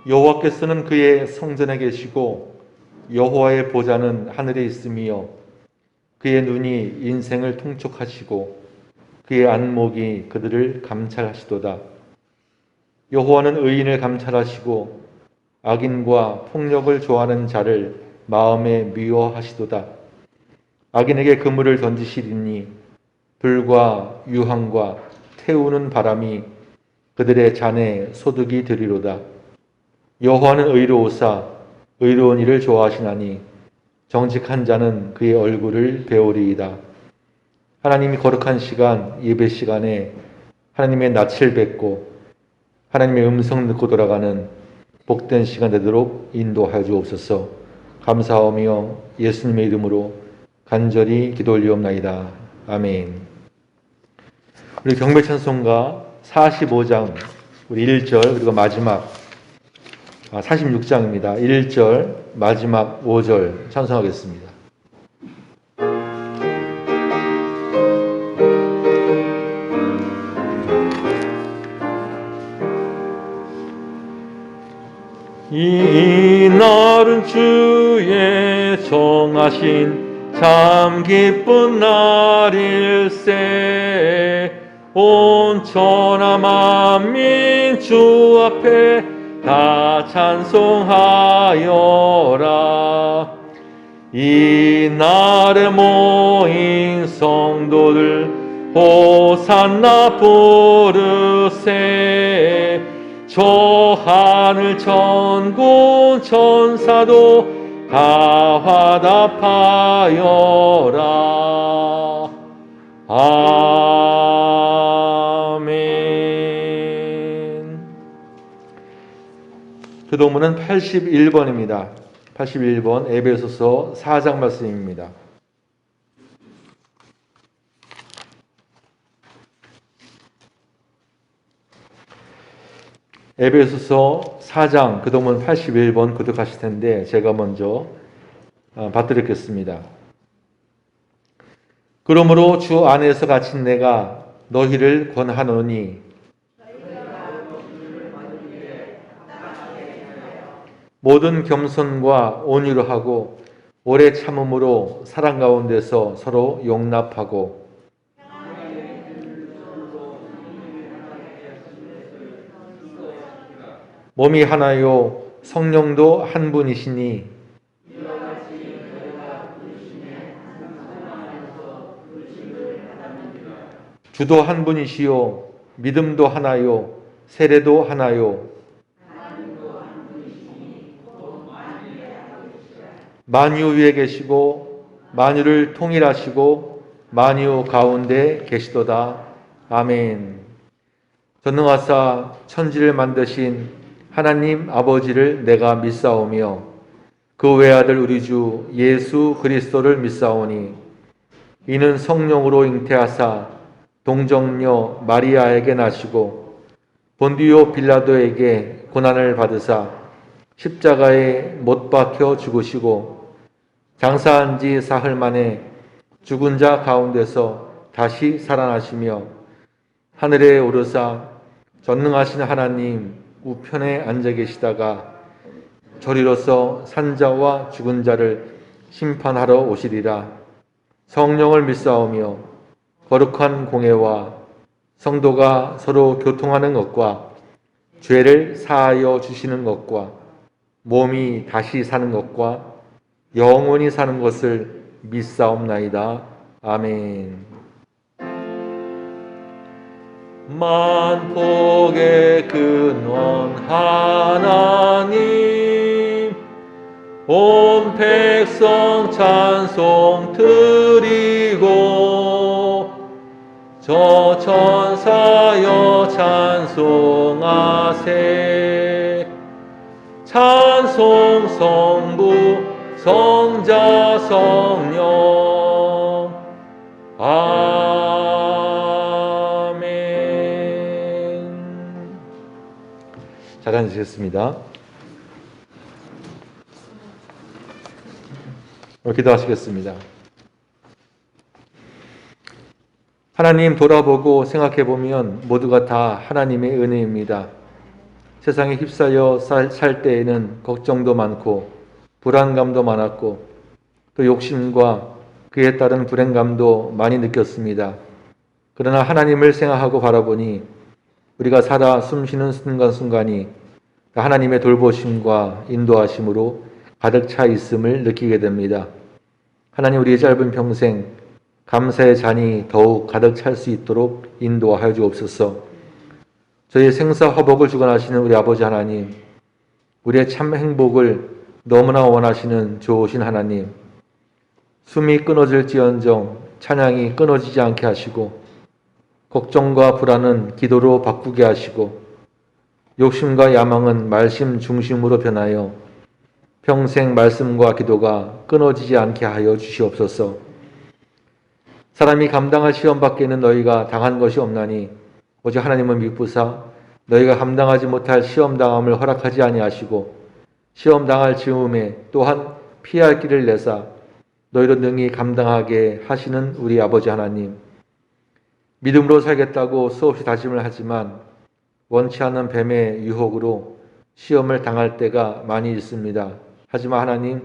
여호와께서는 그의 성전에 계시고 여호와의 보좌는 하늘에 있으며 그의 눈이 인생을 통촉하시고 그의 안목이 그들을 감찰하시도다. 여호와는 의인을 감찰하시고 악인과 폭력을 좋아하는 자를 마음에 미워하시도다. 악인에게 그물을 던지시리니 불과 유황과 태우는 바람이 그들의 잔에 소득이 되리로다. 여호와는 의로우사 의로운 일을 좋아하시나니 정직한 자는 그의 얼굴을 배우리이다. 하나님이 거룩한 시간, 예배 시간에 하나님의 낯을 뵙고 하나님의 음성 듣고 돌아가는 복된 시간 되도록 인도하여 주옵소서. 감사하며 예수님의 이름으로 간절히 기도 올리옵나이다. 아멘. 우리 경배 찬송가 45장 우리 1절 그리고 마지막 46장입니다. 1절 마지막 5절 찬송하겠습니다. 이 날은 주의 정하신 참 기쁜 날일세. 온 천하 만민 주 앞에 다 찬송하여라. 이 날에 모인 성도들 호산나 부르세. 저 하늘 천군 천사도 다 화답하여라. 아멘. 교독문은 81번입니다. 81번 에베소서 4장 말씀입니다. 에베소서 4장 교독문 81번 교독하실 텐데 제가 먼저 받들겠습니다. 그러므로 주 안에서 갇힌 내가 너희를 권하노니 모든 겸손과 온유로 하고 오래 참음으로 사랑 가운데서 서로 용납하고 몸이 하나요 성령도 한 분이시니 주도 한 분이시요 믿음도 하나요 세례도 하나요 만유 위에 계시고 만유를 통일하시고 만유 가운데 계시도다. 아멘. 전능하사 천지를 만드신 하나님 아버지를 내가 믿사오며 그 외아들 우리 주 예수 그리스도를 믿사오니 이는 성령으로 잉태하사 동정녀 마리아에게 나시고 본디오 빌라도에게 고난을 받으사 십자가에 못 박혀 죽으시고 장사한 지 사흘 만에 죽은 자 가운데서 다시 살아나시며 하늘에 오르사 전능하신 하나님 우편에 앉아 계시다가 저리로서 산자와 죽은 자를 심판하러 오시리라. 성령을 믿사오며 거룩한 공회와 성도가 서로 교통하는 것과 죄를 사하여 주시는 것과 몸이 다시 사는 것과 영원히 사는 것을 믿사옵나이다. 아멘. 만복의 근원 하나님 온 백성 찬송 드리고 저 천사여 찬송하세. 찬송 성부 성자 성령 아멘. 잘 앉으시겠습니다. 기도하시겠습니다. 하나님 돌아보고 생각해보면 모두가 다 하나님의 은혜입니다. 세상에 휩싸여 살 때에는 걱정도 많고 불안감도 많았고 또 욕심과 그에 따른 불행감도 많이 느꼈습니다. 그러나 하나님을 생각하고 바라보니 우리가 살아 숨쉬는 순간순간이 하나님의 돌보심과 인도하심으로 가득 차 있음을 느끼게 됩니다. 하나님, 우리의 짧은 평생 감사의 잔이 더욱 가득 찰 수 있도록 인도하여 주옵소서. 저희의 생사화복을 주관하시는 우리 아버지 하나님, 우리의 참 행복을 너무나 원하시는 좋으신 하나님, 숨이 끊어질지언정 찬양이 끊어지지 않게 하시고 걱정과 불안은 기도로 바꾸게 하시고 욕심과 야망은 말씀 중심으로 변하여 평생 말씀과 기도가 끊어지지 않게 하여 주시옵소서. 사람이 감당할 시험 밖에는 너희가 당한 것이 없나니 오직 하나님은 미쁘사 너희가 감당하지 못할 시험 당함을 허락하지 아니하시고 시험 당할 즈음에 또한 피할 길을 내사 너희로 능히 감당하게 하시는 우리 아버지 하나님, 믿음으로 살겠다고 수없이 다짐을 하지만 원치 않는 뱀의 유혹으로 시험을 당할 때가 많이 있습니다. 하지만 하나님,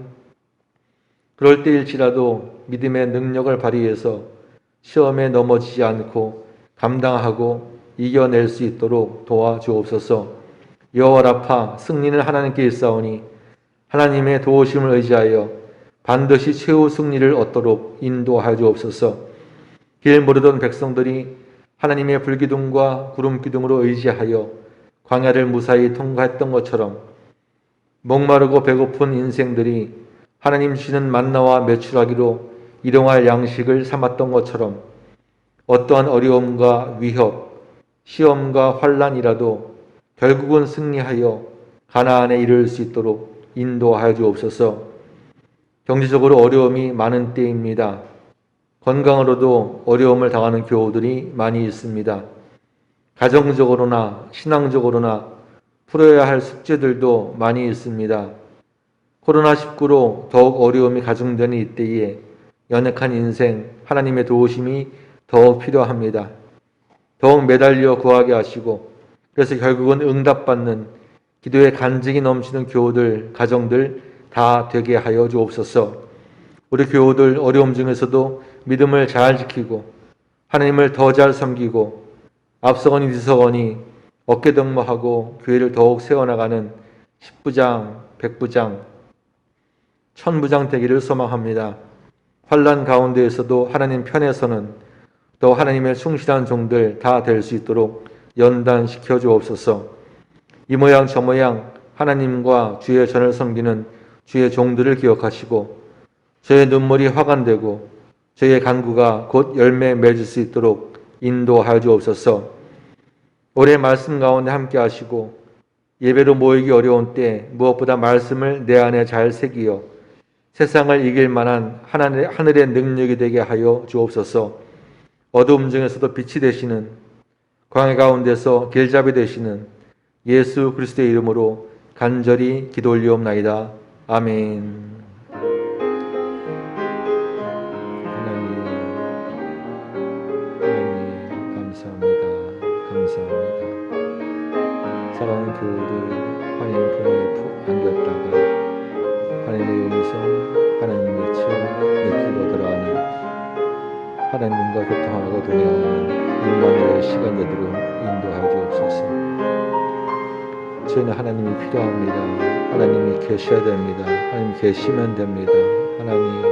그럴 때일지라도 믿음의 능력을 발휘해서 시험에 넘어지지 않고 감당하고 이겨낼 수 있도록 도와주옵소서. 여호와 라파, 승리는 하나님께 있사오니 하나님의 도우심을 의지하여 반드시 최후 승리를 얻도록 인도하여 주옵소서. 길 모르던 백성들이 하나님의 불기둥과 구름기둥으로 의지하여 광야를 무사히 통과했던 것처럼 목마르고 배고픈 인생들이 하나님 주시는 만나와 메추라기로 일용할 양식을 삼았던 것처럼 어떠한 어려움과 위협, 시험과 환난이라도 결국은 승리하여 가나안에 이를 수 있도록 인도하여 주옵소서. 경제적으로 어려움이 많은 때입니다. 건강으로도 어려움을 당하는 교우들이 많이 있습니다. 가정적으로나 신앙적으로나 풀어야 할 숙제들도 많이 있습니다. 코로나19로 더욱 어려움이 가중되는 이때에 연약한 인생, 하나님의 도우심이 더욱 필요합니다. 더욱 매달려 구하게 하시고 그래서 결국은 응답받는 기도의 간증이 넘치는 교우들, 가정들 다 되게 하여 주옵소서. 우리 교우들 어려움 중에서도 믿음을 잘 지키고 하나님을 더 잘 섬기고 앞서거니 뒤서거니 어깨동무하고 교회를 더욱 세워나가는 10부장, 100부장, 1000부장 되기를 소망합니다. 환난 가운데에서도 하나님 편에서는 또 하나님의 충실한 종들 다 될 수 있도록 연단시켜 주옵소서. 이 모양 저 모양 하나님과 주의 전을 섬기는 주의 종들을 기억하시고 저의 눈물이 화관되고 저의 간구가 곧 열매 맺을 수 있도록 인도하여 주옵소서. 올해 말씀 가운데 함께 하시고 예배로 모이기 어려운 때 무엇보다 말씀을 내 안에 잘 새기어 세상을 이길 만한 하늘의 능력이 되게 하여 주옵소서. 어두움 중에서도 빛이 되시는 광야 가운데서 길잡이 되시는 예수 그리스도의 이름으로 간절히 기도 올리옵나이다. 아멘. 사랑하는 교우들, 하나님 품에 푹 안겼다가 하나님의 음성, 하나님의 치 느끼고 들어가는 하나님과 교통하고 동행하는 임마누엘 시간 되도록 인도하여 주옵소서. 저희는 하나님이 필요합니다. 하나님이 계셔야 됩니다. 하나님 계시면 됩니다. 하나님,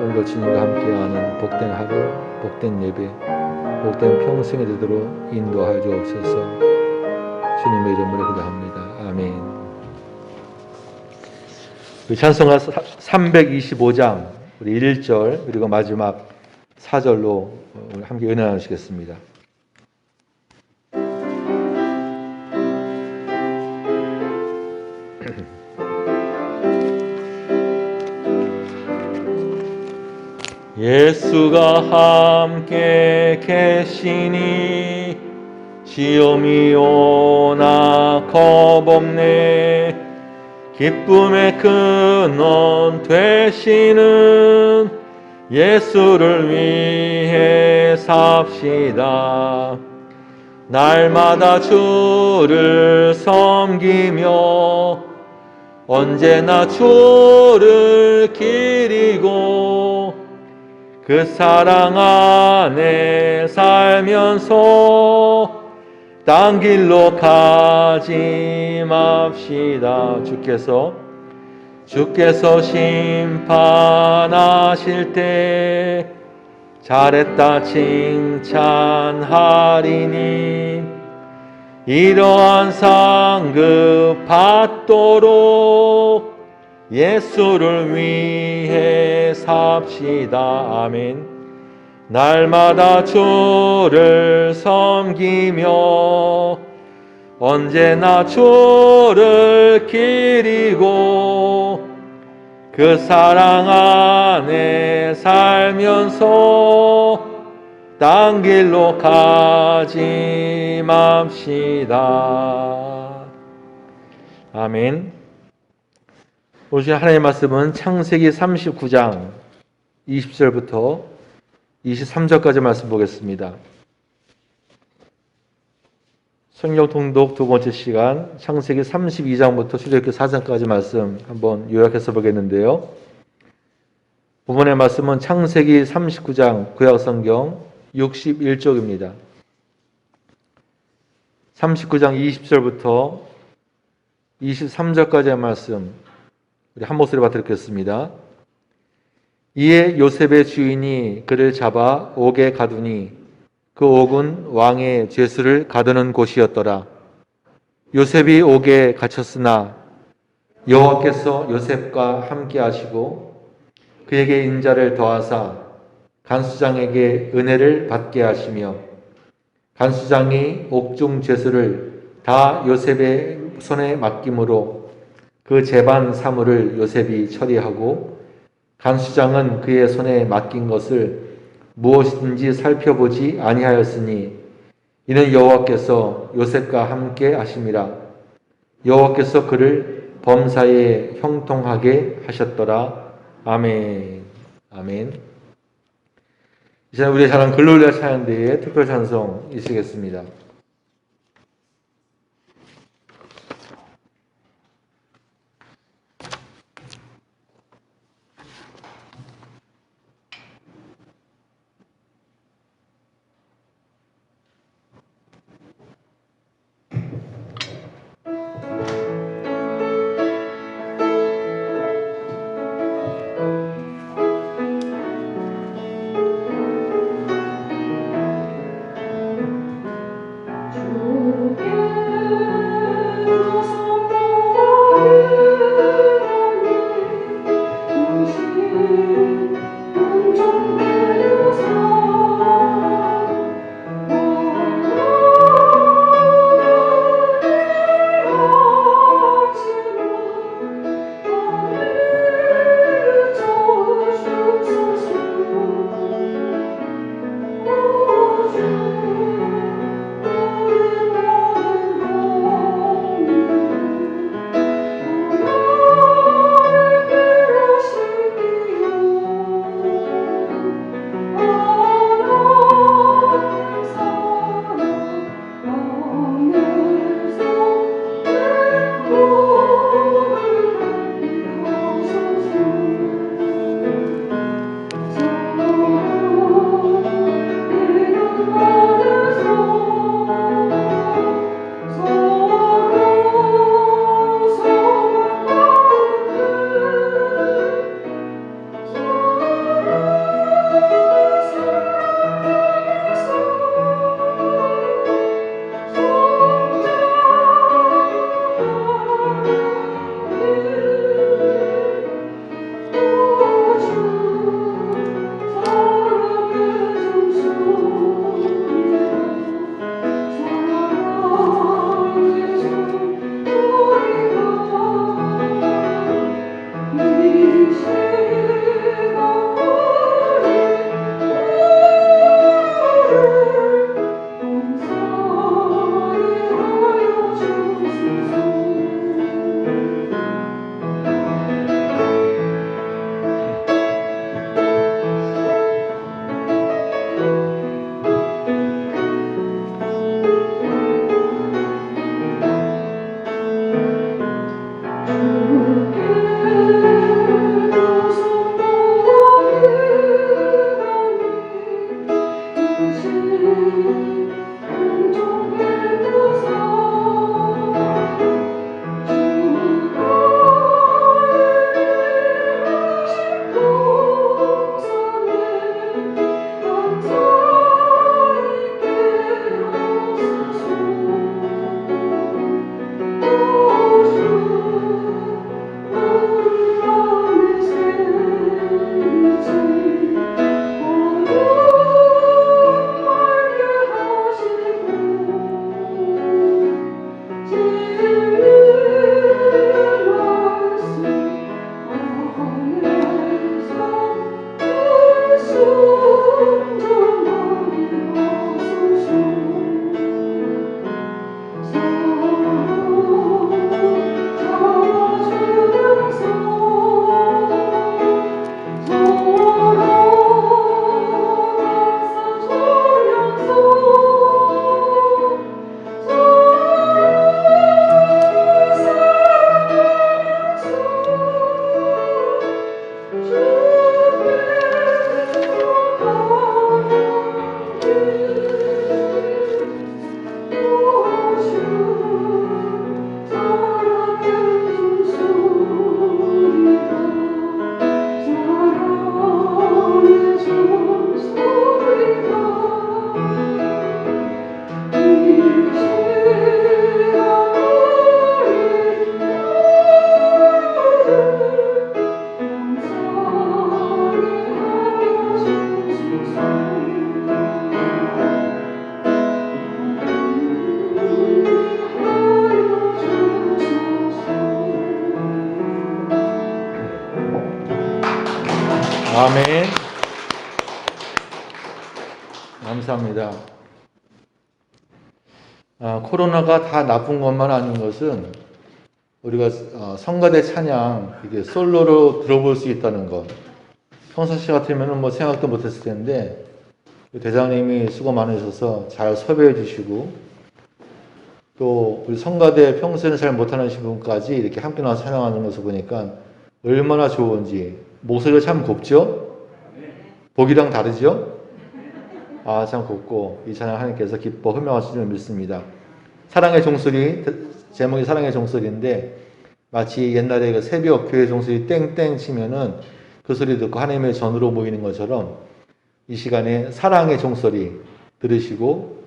오늘도 주님과 함께하는 복된 하루, 복된 예배, 복된 평생이 되도록 인도하여 주옵소서. 주님의 이름으로 기도합니다. 아멘. 찬송가 325장 우리 1절 그리고 마지막 4절로 함께 은혜 나누시겠습니다. 예수가 함께 계시니 시험이 오나 겁없네. 기쁨의 근원 되시는 예수를 위해 삽시다. 날마다 주를 섬기며 언제나 주를 기리고 그 사랑 안에 살면서 딴 길로 가지 맙시다. 주께서 심판하실 때 잘했다 칭찬하리니 이러한 상급 받도록 예수를 위해 삽시다. 아멘. 날마다 주를 섬기며 언제나 주를 기리고 그 사랑 안에 살면서 딴 길로 가지 맙시다. 아멘. 오늘 주신 하나님의 말씀은 창세기 39장 20절부터 23절까지 말씀 보겠습니다. 성경 통독 두 번째 시간 창세기 32장부터 출애굽기 4장까지 말씀 한번 요약해서 보겠는데요. 본문의 말씀은 창세기 39장 구약성경 61쪽입니다. 39장 20절부터 23절까지의 말씀 우리 한 목소리 받아 듣겠습니다. 이에 요셉의 주인이 그를 잡아 옥에 가두니 그 옥은 왕의 죄수를 가두는 곳이었더라. 요셉이 옥에 갇혔으나 여호와께서 요셉과 함께 하시고 그에게 인자를 더하사 간수장에게 은혜를 받게 하시며 간수장이 옥중 죄수를 다 요셉의 손에 맡김으로 그 재반 사물을 요셉이 처리하고 간수장은 그의 손에 맡긴 것을 무엇이든지 살펴보지 아니하였으니 이는 여호와께서 요셉과 함께 하심이라. 여호와께서 그를 범사에 형통하게 하셨더라. 아멘. 아멘. 이제 우리의 잘 아는 글로리아 찬양대의 특별 찬송 이시겠습니다. 아멘. 감사합니다. 코로나가 다 나쁜 것만 아닌 것은 우리가 성가대 찬양 이게 솔로로 들어볼 수 있다는 것. 평상시 같으면 뭐 생각도 못했을 텐데 대장님이 수고 많으셔서 잘 섭외해 주시고 또 우리 성가대 평소에는 잘 못하는 분까지 이렇게 함께 나와서 찬양하는 것을 보니까 얼마나 좋은지. 목소리가 참 곱죠? 보기랑 다르죠? 참 곱고 이 찬양 하나님께서 기뻐 흠명하실 줄 믿습니다. 사랑의 종소리, 제목이 사랑의 종소리인데 마치 옛날에 그 새벽 교회 종소리 땡땡 치면은 그 소리 듣고 하나님의 전으로 모이는 것처럼 이 시간에 사랑의 종소리 들으시고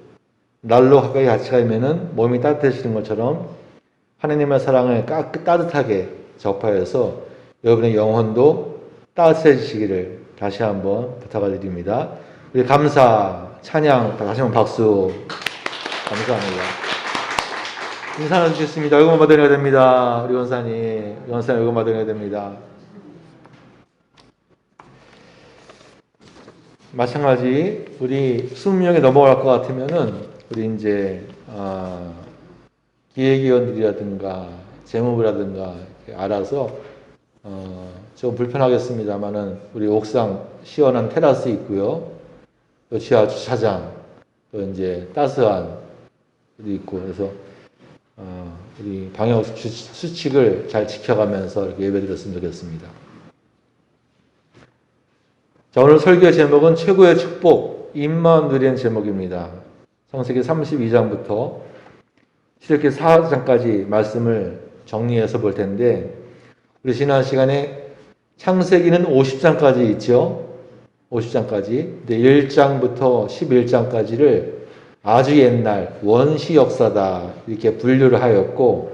날로 가까이 같이 가면은 몸이 따뜻해지는 것처럼 하나님의 사랑을 따뜻하게 접하여서 여러분의 영혼도 따뜻해지시기를 다시 한번 부탁을 드립니다. 우리 감사, 찬양 다시 한번 박수 감사합니다. 인사 나누시겠습니다. 얼굴만 받으려야 됩니다. 우리 원사님 얼굴만 받으려야 됩니다. 마찬가지 우리 20명이 넘어갈 것 같으면은 우리 이제 기획위원들이라든가 재무부라든가 알아서 좀 불편하겠습니다만은 우리 옥상 시원한 테라스 있고요. 또 지하 주차장 또 이제 따스한 도 있고 그래서 우리 방역 수칙을 잘 지켜가면서 이렇게 예배드렸으면 좋겠습니다. 자, 오늘 설교의 제목은 최고의 축복, 임마누엘이라는 제목입니다. 창세기 32장부터 출애굽기 4장까지 말씀을 정리해서 볼 텐데 우리 지난 시간에 창세기는 50장까지 있죠. 50장까지. 근데 1장부터 11장까지를 아주 옛날 원시 역사다 이렇게 분류를 하였고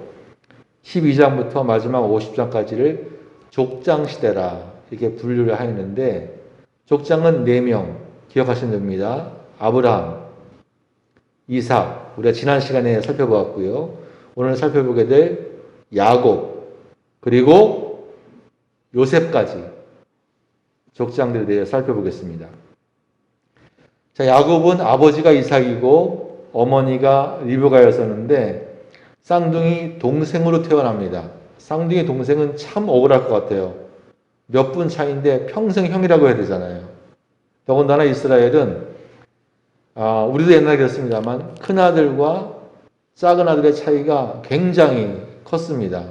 12장부터 마지막 50장까지를 족장시대라 이렇게 분류를 하였는데 족장은 4명 기억하시면 됩니다. 아브라함, 이삭, 우리가 지난 시간에 살펴보았고요. 오늘 살펴보게 될 야곱, 그리고 요셉까지 족장들에 대해 살펴보겠습니다. 자, 야곱은 아버지가 이삭이고 어머니가 리브가였었는데 쌍둥이 동생으로 태어납니다. 쌍둥이 동생은 참 억울할 것 같아요. 몇 분 차이인데 평생 형이라고 해야 되잖아요. 더군다나 이스라엘은 우리도 옛날에 그랬습니다만 큰아들과 작은 아들의 차이가 굉장히 컸습니다.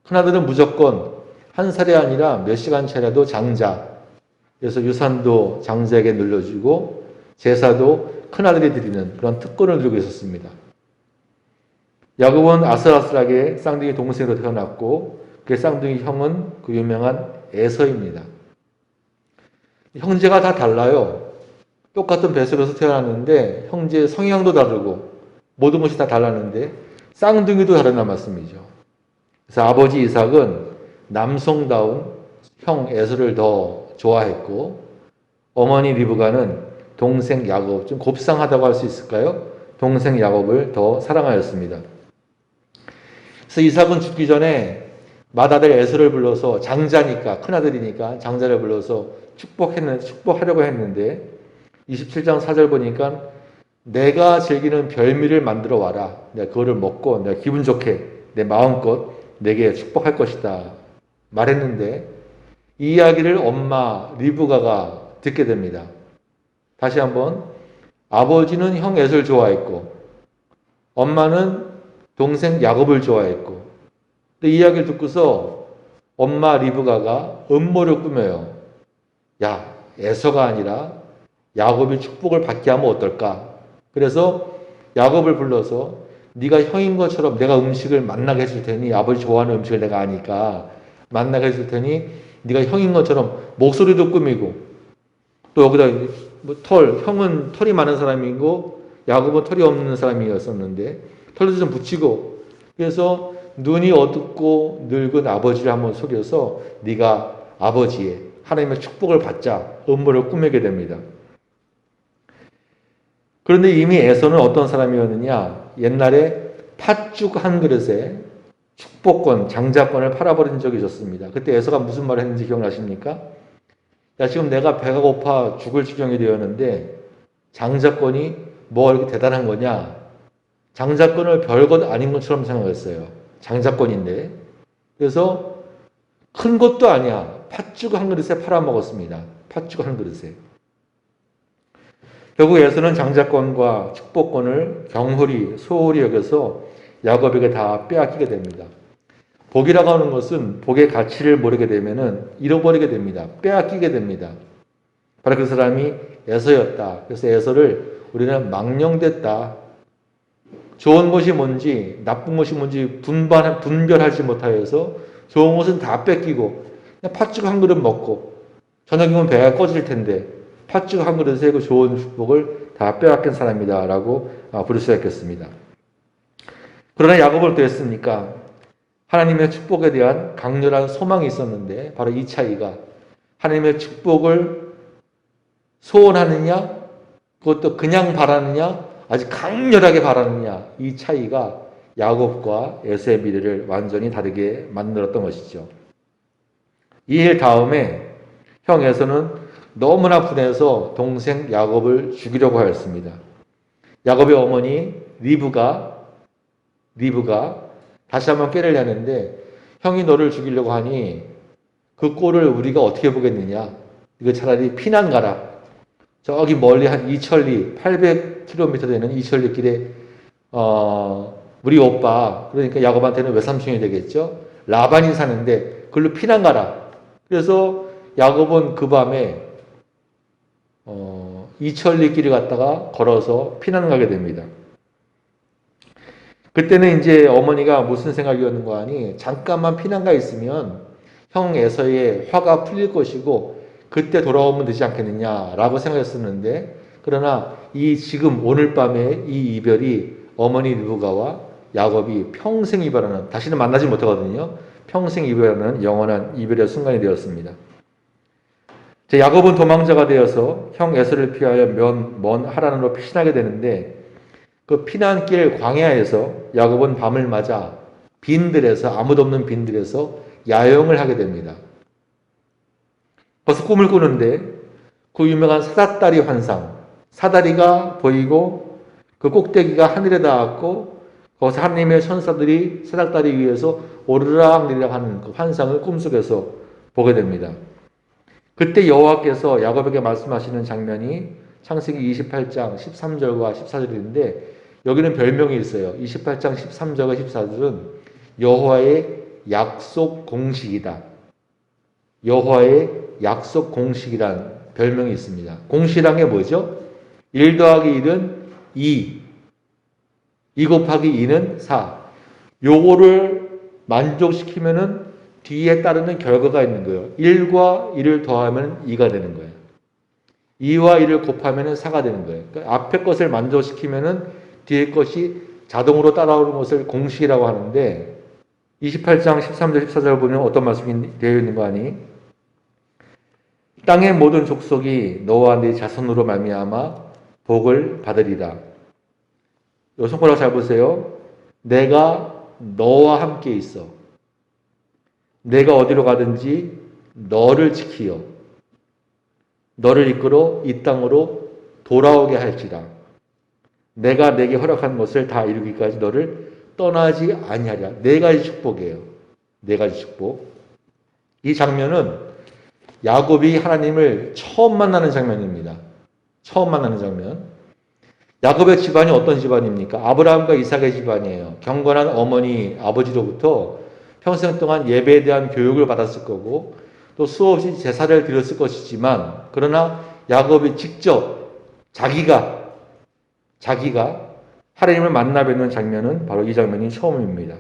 큰아들은 무조건 한 살이 아니라 몇 시간 차이라도 장자. 그래서 유산도 장자에게 늘려주고 제사도 큰아들이 드리는 그런 특권을 누리고 있었습니다. 야곱은 아슬아슬하게 쌍둥이 동생으로 태어났고 그 쌍둥이 형은 그 유명한 에서입니다. 형제가 다 달라요. 똑같은 뱃속에서 태어났는데 형제의 성향도 다르고 모든 것이 다 달랐는데 쌍둥이도 다르단 말씀이죠. 그래서 아버지 이삭은 남성다운 형 에서를 더 좋아했고 어머니 리브가는 동생 야곱, 좀 곱상하다고 할 수 있을까요? 동생 야곱을 더 사랑하였습니다. 그래서 이삭은 죽기 전에 맏아들 에서를 불러서 장자니까 큰아들이니까 장자를 불러서 축복하려고 했는데 27장 4절 보니까 내가 즐기는 별미를 만들어 와라. 내가 그거를 먹고 내가 기분 좋게 내 마음껏 내게 축복할 것이다. 말했는데 이 이야기를 엄마 리브가가 듣게 됩니다. 다시 한번 아버지는 형 에서를 좋아했고 엄마는 동생 야곱을 좋아했고 이 이야기를 듣고서 엄마 리브가가 음모를 꾸며요. 야, 에서가 아니라 야곱이 축복을 받게 하면 어떨까? 그래서 야곱을 불러서 네가 형인 것처럼 내가 음식을 만나게 해줄 테니 아버지 좋아하는 음식을 내가 아니까 만나게 해줄 테니 네가 형인 것처럼 목소리도 꾸미고 또 여기다 형은 털이 많은 사람이고 야곱은 털이 없는 사람이었었는데 털도 좀 붙이고 그래서 눈이 어둡고 늙은 아버지를 한번 속여서 네가 아버지의 하나님의 축복을 받자 음모를 꾸미게 됩니다. 그런데 이미 에서는 어떤 사람이었느냐? 옛날에 팥죽 한 그릇에 축복권, 장자권을 팔아버린 적이 있었습니다. 그때 에서가 무슨 말을 했는지 기억나십니까? 야, 지금 내가 배가 고파 죽을 지경이 되었는데 장자권이 뭐가 이렇게 대단한 거냐? 장자권을 별것 아닌 것처럼 생각했어요. 장자권인데. 그래서 큰 것도 아니야. 팥죽 한 그릇에 팔아먹었습니다. 팥죽 한 그릇에. 결국 예수는 장자권과 축복권을 경홀히 소홀히 여겨서 야곱에게 다 빼앗기게 됩니다. 복이라고 하는 것은 복의 가치를 모르게 되면은 잃어버리게 됩니다. 빼앗기게 됩니다. 바로 그 사람이 에서였다. 그래서 에서를 우리는 망령됐다. 좋은 것이 뭔지 나쁜 것이 뭔지 분별하지 못하여서 좋은 것은 다 뺏기고 그냥 팥죽 한 그릇 먹고 저녁이면 배가 꺼질 텐데 팥죽 한 그릇에 그 좋은 축복을 다 빼앗긴 사람이다 라고 부를 수가 있겠습니다. 그러나 야곱은 또 했습니까? 하나님의 축복에 대한 강렬한 소망이 있었는데 바로 이 차이가 하나님의 축복을 소원하느냐 그것도 그냥 바라느냐 아주 강렬하게 바라느냐 이 차이가 야곱과 에서의 미래를 완전히 다르게 만들었던 것이죠. 이 일 다음에 형 에서는 너무나 분해서 동생 야곱을 죽이려고 하였습니다. 야곱의 어머니 리브가 다시 한번 꾀를 내는데 형이 너를 죽이려고 하니 그 꼴을 우리가 어떻게 보겠느냐. 이거 차라리 피난 가라. 저기 멀리 한 이천리 800km 되는 이천리 길에 우리 오빠 그러니까 야곱한테는 외삼촌이 되겠죠. 라반이 사는데 그걸로 피난 가라. 그래서 야곱은 그 밤에 이천리 길을 갔다가 걸어서 피난 가게 됩니다. 그때는 이제 어머니가 무슨 생각이었는가 하니 잠깐만 피난가 있으면 형 에서의 화가 풀릴 것이고 그때 돌아오면 되지 않겠느냐라고 생각했었는데 그러나 이 지금 오늘 밤에 이 이별이 어머니 리브가와 야곱이 평생 이별하는 다시는 만나지 못하거든요. 평생 이별하는 영원한 이별의 순간이 되었습니다. 야곱은 도망자가 되어서 형 에서를 피하여 먼 하란으로 피신하게 되는데 그 피난길 광야에서 야곱은 밤을 맞아 빈들에서 아무도 없는 빈들에서 야영을 하게 됩니다. 벌써 꿈을 꾸는데 그 유명한 사닥다리 환상, 사다리가 보이고 그 꼭대기가 하늘에 닿았고 거기서 하나님의 천사들이 사닥다리 위에서 오르락내리락 하는 그 환상을 꿈속에서 보게 됩니다. 그때 여호와께서 야곱에게 말씀하시는 장면이 창세기 28장 13절과 14절인데 여기는 별명이 있어요. 28장 13절과 14절은 여호와의 약속 공식이다. 여호와의 약속 공식이란 별명이 있습니다. 공식이란 게 뭐죠? 1 더하기 1은 2, 2 곱하기 2는 4. 요거를 만족시키면은 뒤에 따르는 결과가 있는 거예요. 1과 1을 더하면 2가 되는 거예요. 2와 1을 곱하면 4가 되는 거예요. 그러니까 앞에 것을 만족시키면은 뒤에 것이 자동으로 따라오는 것을 공식이라고 하는데 28장 13절 14절 보면 어떤 말씀이 되어 있는 거 아니? 땅의 모든 족속이 너와 네 자손으로 말미암아 복을 받으리라. 요 손가락 잘 보세요. 내가 너와 함께 있어. 내가 어디로 가든지 너를 지키어. 너를 이끌어 이 땅으로 돌아오게 할지라. 내가 내게 허락한 것을 다 이루기까지 너를 떠나지 아니하리라. 네 가지 축복이에요. 네 가지 축복. 이 장면은 야곱이 하나님을 처음 만나는 장면입니다. 처음 만나는 장면. 야곱의 집안이 어떤 집안입니까? 아브라함과 이삭의 집안이에요. 경건한 어머니, 아버지로부터 평생 동안 예배에 대한 교육을 받았을 거고 또 수없이 제사를 드렸을 것이지만 그러나 야곱이 직접 자기가 하나님을 만나 뵙는 장면은 바로 이 장면이 처음입니다.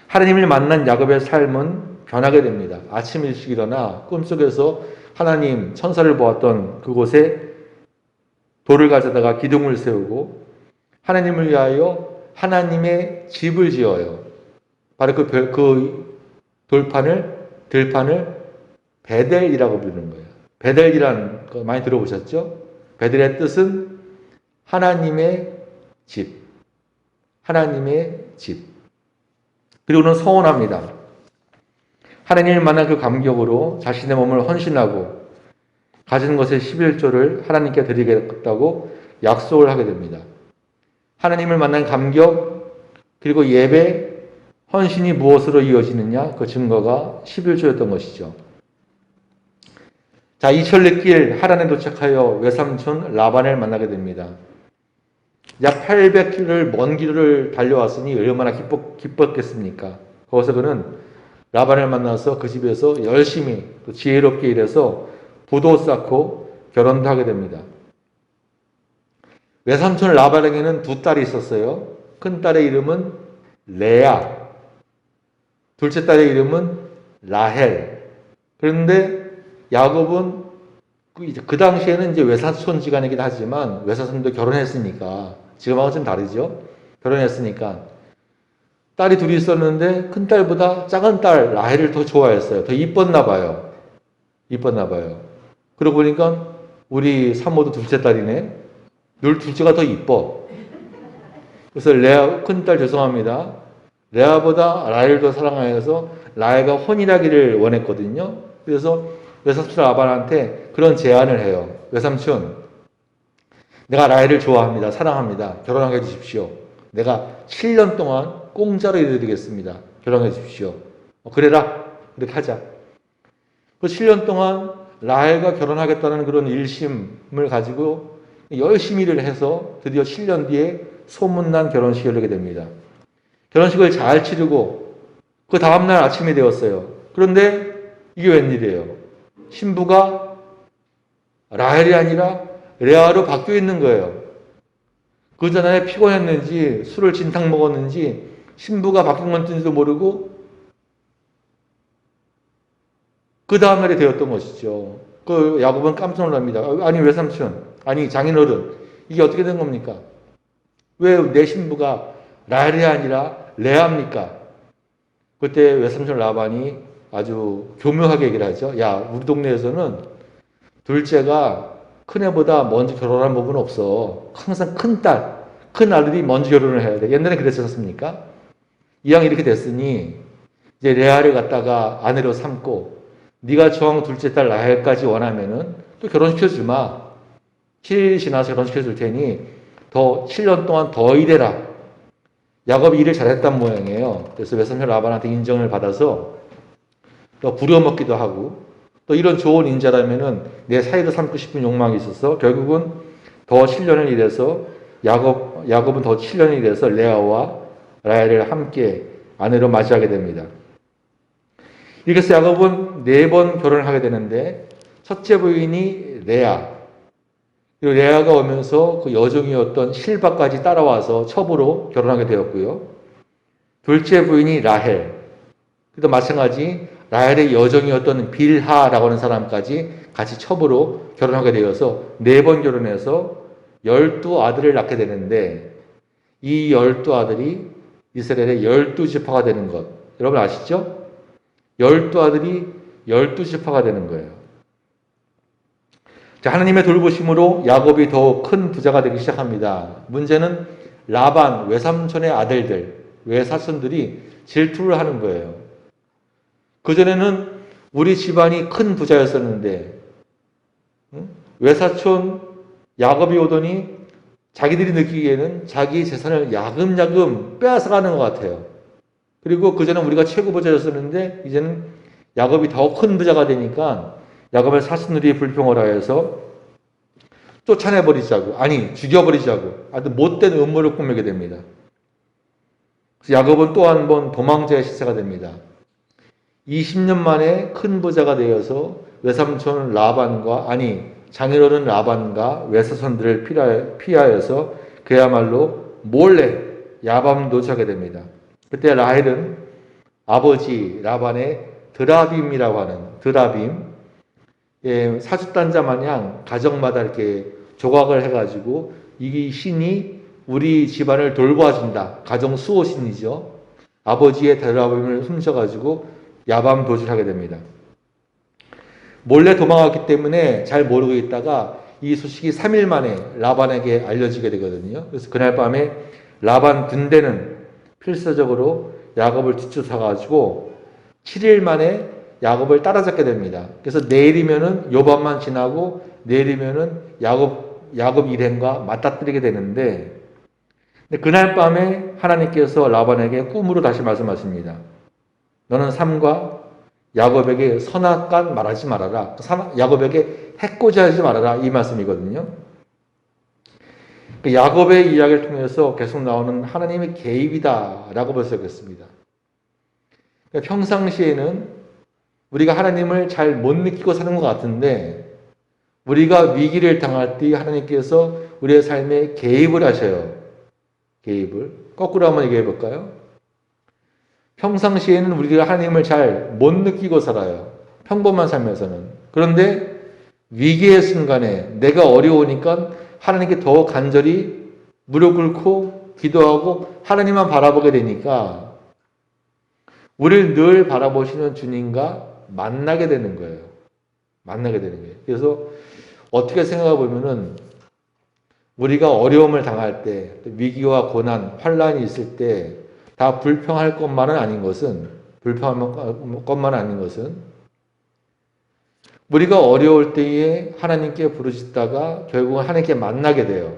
하나님을 만난 야곱의 삶은 변하게 됩니다. 아침 일찍 일어나 꿈속에서 하나님 천사를 보았던 그곳에 돌을 가져다가 기둥을 세우고 하나님을 위하여 하나님의 집을 지어요. 바로 그 들판을 베델이라고 부르는 거예요. 베델이라는 거 많이 들어보셨죠? 베델의 뜻은 하나님의 집. 하나님의 집. 그리고는 서원합니다. 하나님을 만난 그 감격으로 자신의 몸을 헌신하고 가진 것의 11조를 하나님께 드리겠다고 약속을 하게 됩니다. 하나님을 만난 감격 그리고 예배, 헌신이 무엇으로 이어지느냐? 그 증거가 11조였던 것이죠. 자, 이 천리길 하란에 도착하여 외삼촌 라반을 만나게 됩니다. 약 800km를 먼 길을 달려왔으니 얼마나 기뻤겠습니까? 거기서 그는 라반을 만나서 그 집에서 열심히 또 지혜롭게 일해서 부도 쌓고 결혼도 하게 됩니다. 외삼촌 라반에게는 두 딸이 있었어요. 큰 딸의 이름은 레아, 둘째 딸의 이름은 라헬. 그런데 야곱은 그 당시에는 이제 외사촌지간이긴 하지만 외사촌도 결혼했으니까 지금하고 좀 다르죠. 결혼했으니까 딸이 둘이 있었는데 큰 딸보다 작은 딸 라헬을 더 좋아했어요. 더 이뻤나 봐요. 그러고 보니까 우리 사모도 둘째 딸이네. 늘 둘째가 더 이뻐. 그래서 레아 큰딸 죄송합니다. 레아보다 라헬을 더 사랑하여서 라헬과 혼인하기를 원했거든요. 그래서 외삼촌 라반한테 그런 제안을 해요. 외삼촌, 내가 라헬을 좋아합니다. 사랑합니다. 결혼하게 해주십시오. 내가 7년 동안 공짜로 일해드리겠습니다. 결혼해 주십시오. 그래라. 이렇게 하자. 그 7년 동안 라헬과 결혼하겠다는 그런 일심을 가지고 열심히 일을 해서 드디어 7년 뒤에 소문난 결혼식이 열리게 됩니다. 결혼식을 잘 치르고 그 다음날 아침이 되었어요. 그런데 이게 웬일이에요? 신부가 라헬이 아니라 레아로 바뀌어 있는 거예요. 그 전에 피곤했는지 술을 진탕 먹었는지 신부가 바뀐 건지도 모르고 그 다음날이 되었던 것이죠. 그 야곱은 깜짝 놀랍니다. 아니 외삼촌, 아니 장인어른, 이게 어떻게 된 겁니까? 왜 내 신부가 라헬이 아니라 레아입니까? 그때 외삼촌 라반이 아주 교묘하게 얘기를 하죠. 야, 우리 동네에서는 둘째가 큰애보다 먼저 결혼한 법은 없어. 항상 큰 아들이 먼저 결혼을 해야 돼. 옛날에 그랬지 않습니까? 이왕 이렇게 됐으니 이제 레아를 갖다가 아내로 삼고 네가 좋아하는 둘째 딸 라헬까지 원하면은 또 결혼시켜주마. 7일이 지나서 결혼시켜줄 테니 더 7년 동안 더 일해라. 야곱이 일을 잘했단 모양이에요. 그래서 외삼촌 라반한테 인정을 받아서 또 부려먹기도 하고 또 이런 좋은 인자라면은 내 사이를 삼고 싶은 욕망이 있어서 결국은 더 7년을 일해서 야곱은 더 7년을 일해서 레아와 라헬을 함께 아내로 맞이하게 됩니다. 이렇게 해서 야곱은 4번 결혼을 하게 되는데 첫째 부인이 레아, 그리고 레아가 오면서 그 여종이었던 실바까지 따라와서 첩으로 결혼하게 되었고요. 둘째 부인이 라헬, 그도 마찬가지 라헬의 여종이었던 빌하라고 하는 사람까지 같이 첩으로 결혼하게 되어서 4번 결혼해서 12아들을 낳게 되는데 이 12아들이 이스라엘의 12지파가 되는 것. 여러분 아시죠? 12아들이 12지파가 되는 거예요. 자, 하나님의 돌보심으로 야곱이 더 큰 부자가 되기 시작합니다. 문제는 라반, 외삼촌의 아들들, 외사촌들이 질투를 하는 거예요. 그전에는 우리 집안이 큰 부자였었는데 외사촌 야곱이 오더니 자기들이 느끼기에는 자기 재산을 야금야금 빼앗아가는 것 같아요. 그리고 그전에 우리가 최고 부자였었는데 이제는 야곱이 더 큰 부자가 되니까 야곱의 사촌들이 불평을 하여서 쫓아내버리자고, 아니 죽여버리자고 아주 못된 음모를 꾸미게 됩니다. 그래서 야곱은 또 한 번 도망자의 시세가 됩니다. 20년 만에 큰 부자가 되어서 외삼촌 라반과 장인어른 라반과 외사촌들을 피하여서 그야말로 몰래 야밤도주하게 됩니다. 그때 라헬은 아버지 라반의 드라빔이라고 하는 사주단자 마냥 가정마다 이렇게 조각을 해가지고 이 신이 우리 집안을 돌봐준다. 가정 수호신이죠. 아버지의 드라빔을 훔쳐가지고 야밤 도주를 하게 됩니다. 몰래 도망갔기 때문에 잘 모르고 있다가 이 소식이 3일 만에 라반에게 알려지게 되거든요. 그래서 그날 밤에 라반 군대는 필사적으로 야곱을 뒤쫓아가지고 7일 만에 야곱을 따라잡게 됩니다. 그래서 내일이면은 요밤만 지나고 내일이면은 야곱 일행과 맞닥뜨리게 되는데, 근데 그날 밤에 하나님께서 라반에게 꿈으로 다시 말씀하십니다. 너는 삼가 야곱에게 선악간 말하지 말아라. 야곱에게 해코지하지 말아라. 이 말씀이거든요. 그 야곱의 이야기를 통해서 계속 나오는 하나님의 개입이다라고 볼 수 있겠습니다. 그러니까 평상시에는 우리가 하나님을 잘 못 느끼고 사는 것 같은데, 우리가 위기를 당할 때 하나님께서 우리의 삶에 개입을 하셔요. 개입을. 거꾸로 한번 얘기해 볼까요? 평상시에는 우리가 하나님을 잘 못 느끼고 살아요. 평범한 삶에서는. 그런데 위기의 순간에 내가 어려우니까 하나님께 더 간절히 무릎 꿇고 기도하고 하나님만 바라보게 되니까 우리를 늘 바라보시는 주님과 만나게 되는 거예요. 만나게 되는 거예요. 그래서 어떻게 생각해 보면은 우리가 어려움을 당할 때, 위기와 고난, 환란이 있을 때 다 불평할 것만은 아닌 것은, 우리가 어려울 때에 하나님께 부르짖다가 결국은 하나님께 만나게 돼요.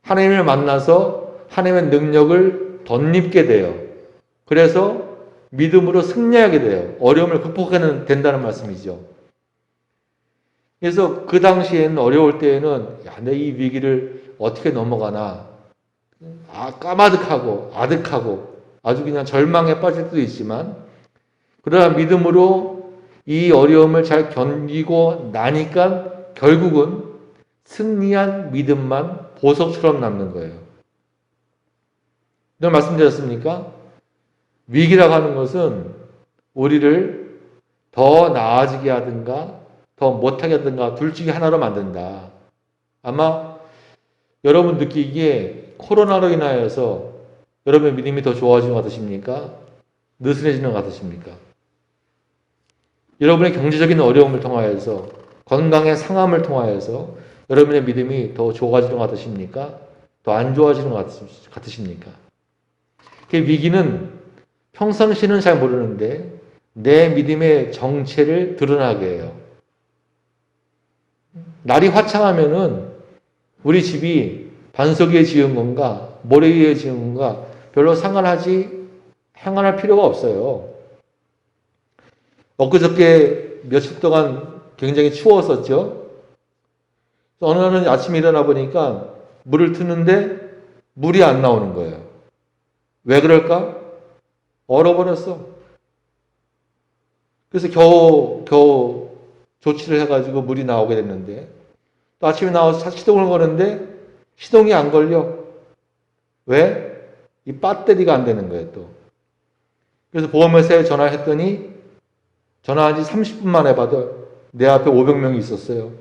하나님을 만나서 하나님의 능력을 덧입게 돼요. 그래서 믿음으로 승리하게 돼요. 어려움을 극복하는 된다는 말씀이죠. 그래서 그 당시에는 어려울 때에는 내 이 위기를 어떻게 넘어가나 까마득하고 아득하고 아주 그냥 절망에 빠질 수도 있지만, 그러나 믿음으로 이 어려움을 잘 견디고 나니까 결국은 승리한 믿음만 보석처럼 남는 거예요. 이런 말씀드렸습니까? 위기라고 하는 것은 우리를 더 나아지게 하든가 더 못하게 하든가 둘 중에 하나로 만든다. 아마 여러분 느끼기에 코로나로 인하여서 여러분의 믿음이 더 좋아지는 것 같으십니까? 느슨해지는 것 같으십니까? 여러분의 경제적인 어려움을 통하여서, 건강의 상함을 통하여서 여러분의 믿음이 더 좋아지는 것 같으십니까? 더 안 좋아지는 것 같으십니까? 그 위기는 평상시는 잘 모르는데 내 믿음의 정체를 드러나게 해요. 날이 화창하면은 우리 집이 반석 위에 지은 건가 모래 위에 지은 건가 별로 상관할 필요가 없어요. 엊그저께 며칠 동안 굉장히 추웠었죠. 어느 날은 아침에 일어나 보니까 물을 트는데 물이 안 나오는 거예요. 왜 그럴까? 얼어버렸어. 그래서 겨우 조치를 해가지고 물이 나오게 됐는데, 또 아침에 나와서 시동을 거는데 시동이 안 걸려. 왜? 이 배터리가 안 되는 거예요, 또. 그래서 보험회사에 전화했더니 전화한 지 30분 만에 받아. 내 앞에 500명이 있었어요.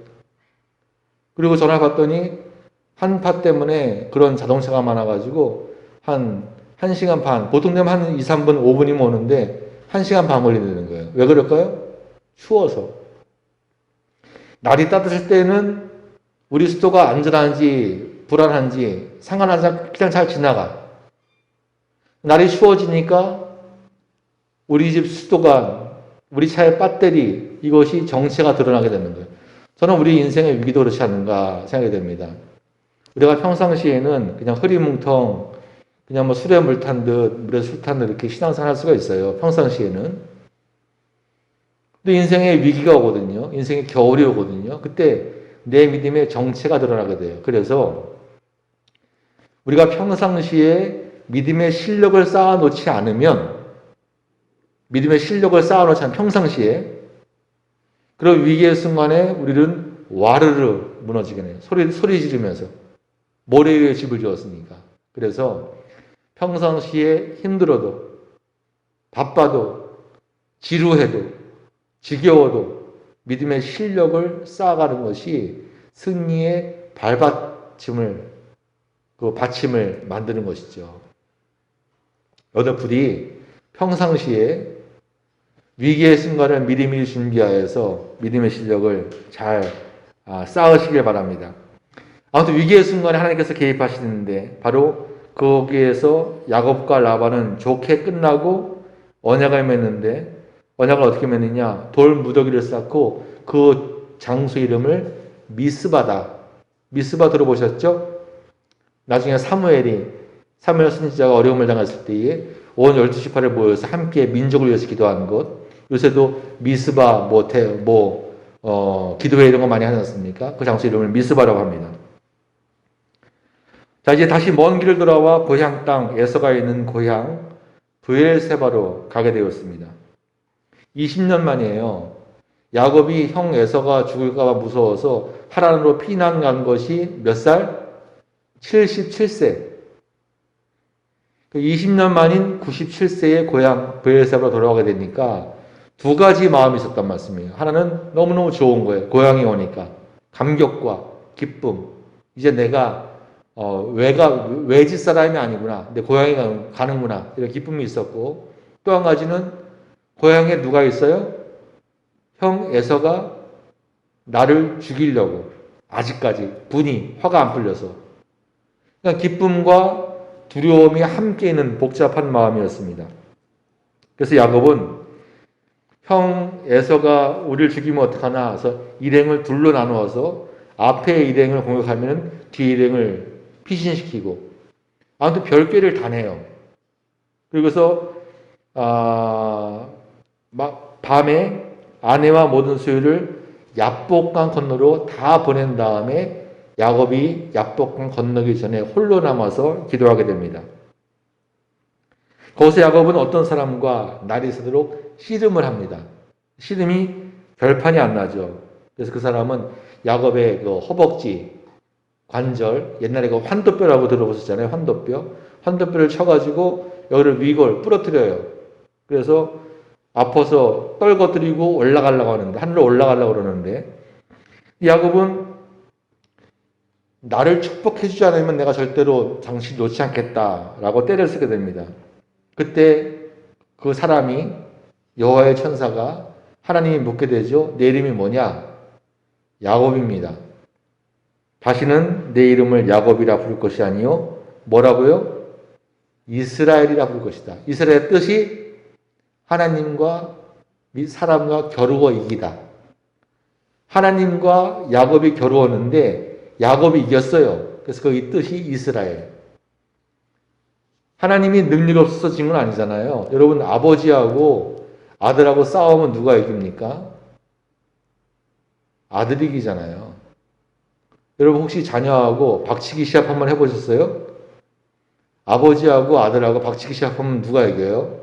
그리고 전화 받더니 한파 때문에 그런 자동차가 많아가지고 한 1시간 반, 보통 되면 한 2, 3분, 5분이면 오는데 1시간 반 걸리는 거예요. 왜 그럴까요? 추워서. 날이 따뜻할 때는 우리 수도가 안전한지 불안한지 상관하지 않고 그냥 잘 지나가. 날이 추워지니까 우리 집 수도가, 우리 차의 배터리, 이것이 정체가 드러나게 되는 거예요. 저는 우리 인생의 위기도 그렇지 않는가 생각이 됩니다. 우리가 평상시에는 그냥 흐리뭉텅, 그냥 뭐 술에 물 탄 듯, 물에 술 탄 듯 이렇게 신앙생활 할 수가 있어요. 평상시에는. 근데 인생의 위기가 오거든요. 인생의 겨울이 오거든요. 그때 내 믿음의 정체가 드러나게 돼요. 그래서 우리가 평상시에 믿음의 실력을 쌓아놓지 않으면, 평상시에, 그런 위기의 순간에 우리는 와르르 무너지게 돼요. 소리 지르면서. 모래 위에 집을 지었으니까. 그래서 평상시에 힘들어도, 바빠도, 지루해도, 지겨워도 믿음의 실력을 쌓아가는 것이 승리의 받침을 만드는 것이죠. 여러분 부디 평상시에 위기의 순간을 미리미리 준비하여서 믿음의 실력을 잘 쌓으시길 바랍니다. 아무튼 위기의 순간에 하나님께서 개입하시는데, 바로 거기에서 야곱과 라반은 좋게 끝나고 언약을 맺는데, 언약을 어떻게 맺느냐? 돌 무더기를 쌓고 그 장소 이름을 미스바다. 미스바 들어보셨죠? 나중에 사무엘 선지자가 어려움을 당했을 때에 온 12지파를 모여서 함께 민족을 위해서 기도하는 것. 요새도 미스바, 기도회 이런 거 많이 하지 않습니까? 그 장소 이름을 미스바라고 합니다. 자, 이제 다시 먼 길을 돌아와 고향 땅, 에서가 있는 고향, 브엘세바로 가게 되었습니다. 20년 만이에요. 야곱이 형 에서가 죽을까봐 무서워서 하란으로 피난 간 것이 몇 살? 77세. 20년 만인 97세의 고향 브엘세바로 돌아가게 되니까 두 가지 마음이 있었단 말씀이에요. 하나는 너무너무 좋은 거예요. 고향에 오니까. 감격과 기쁨. 이제 내가 외지 사람이 아니구나. 내 고향에 가는구나. 이런 기쁨이 있었고, 또 한 가지는 고향에 누가 있어요? 형 에서가 나를 죽이려고. 아직까지 화가 안 풀려서. 그러니까 기쁨과 두려움이 함께 있는 복잡한 마음이었습니다. 그래서 야곱은 형 에서가 우리를 죽이면 어떡하나 해서 일행을 둘로 나누어서 앞에 일행을 공격하면 뒤에 일행을 피신시키고 아무튼 별개를 다 내요. 그리고서 밤에 아내와 모든 소유를 야복강 건너로 다 보낸 다음에 야곱이 야복강 건너기 전에 홀로 남아서 기도하게 됩니다. 거기서 야곱은 어떤 사람과 날이 새도록 씨름을 합니다. 씨름이 별판이 안 나죠. 그래서 그 사람은 야곱의 그 허벅지, 관절, 옛날에 그 환도뼈라고 들어보셨잖아요. 환도뼈를 쳐가지고 여기를 위골 부러뜨려요. 그래서 아파서 떨궈뜨리고 올라가려고 하는데, 하늘로 올라가려고 그러는데, 야곱은 나를 축복해주지 않으면 내가 절대로 당신 놓지 않겠다라고 때를 쓰게 됩니다. 그때 그 사람이 여호와의 천사가 하나님이 묻게 되죠. 내 이름이 뭐냐? 야곱입니다. 다시는 내 이름을 야곱이라 부를 것이 아니요. 뭐라고요? 이스라엘이라 부를 것이다. 이스라엘의 뜻이 하나님과 사람과 겨루어 이기다. 하나님과 야곱이 겨루었는데 야곱이 이겼어요. 그래서 그 뜻이 이스라엘. 하나님이 능력 없어서 진 건 아니잖아요. 여러분 아버지하고 아들하고 싸우면 누가 이깁니까? 아들이 이기잖아요. 여러분 혹시 자녀하고 박치기 시합 한번 해보셨어요? 아버지하고 아들하고 박치기 시합하면 누가 이겨요?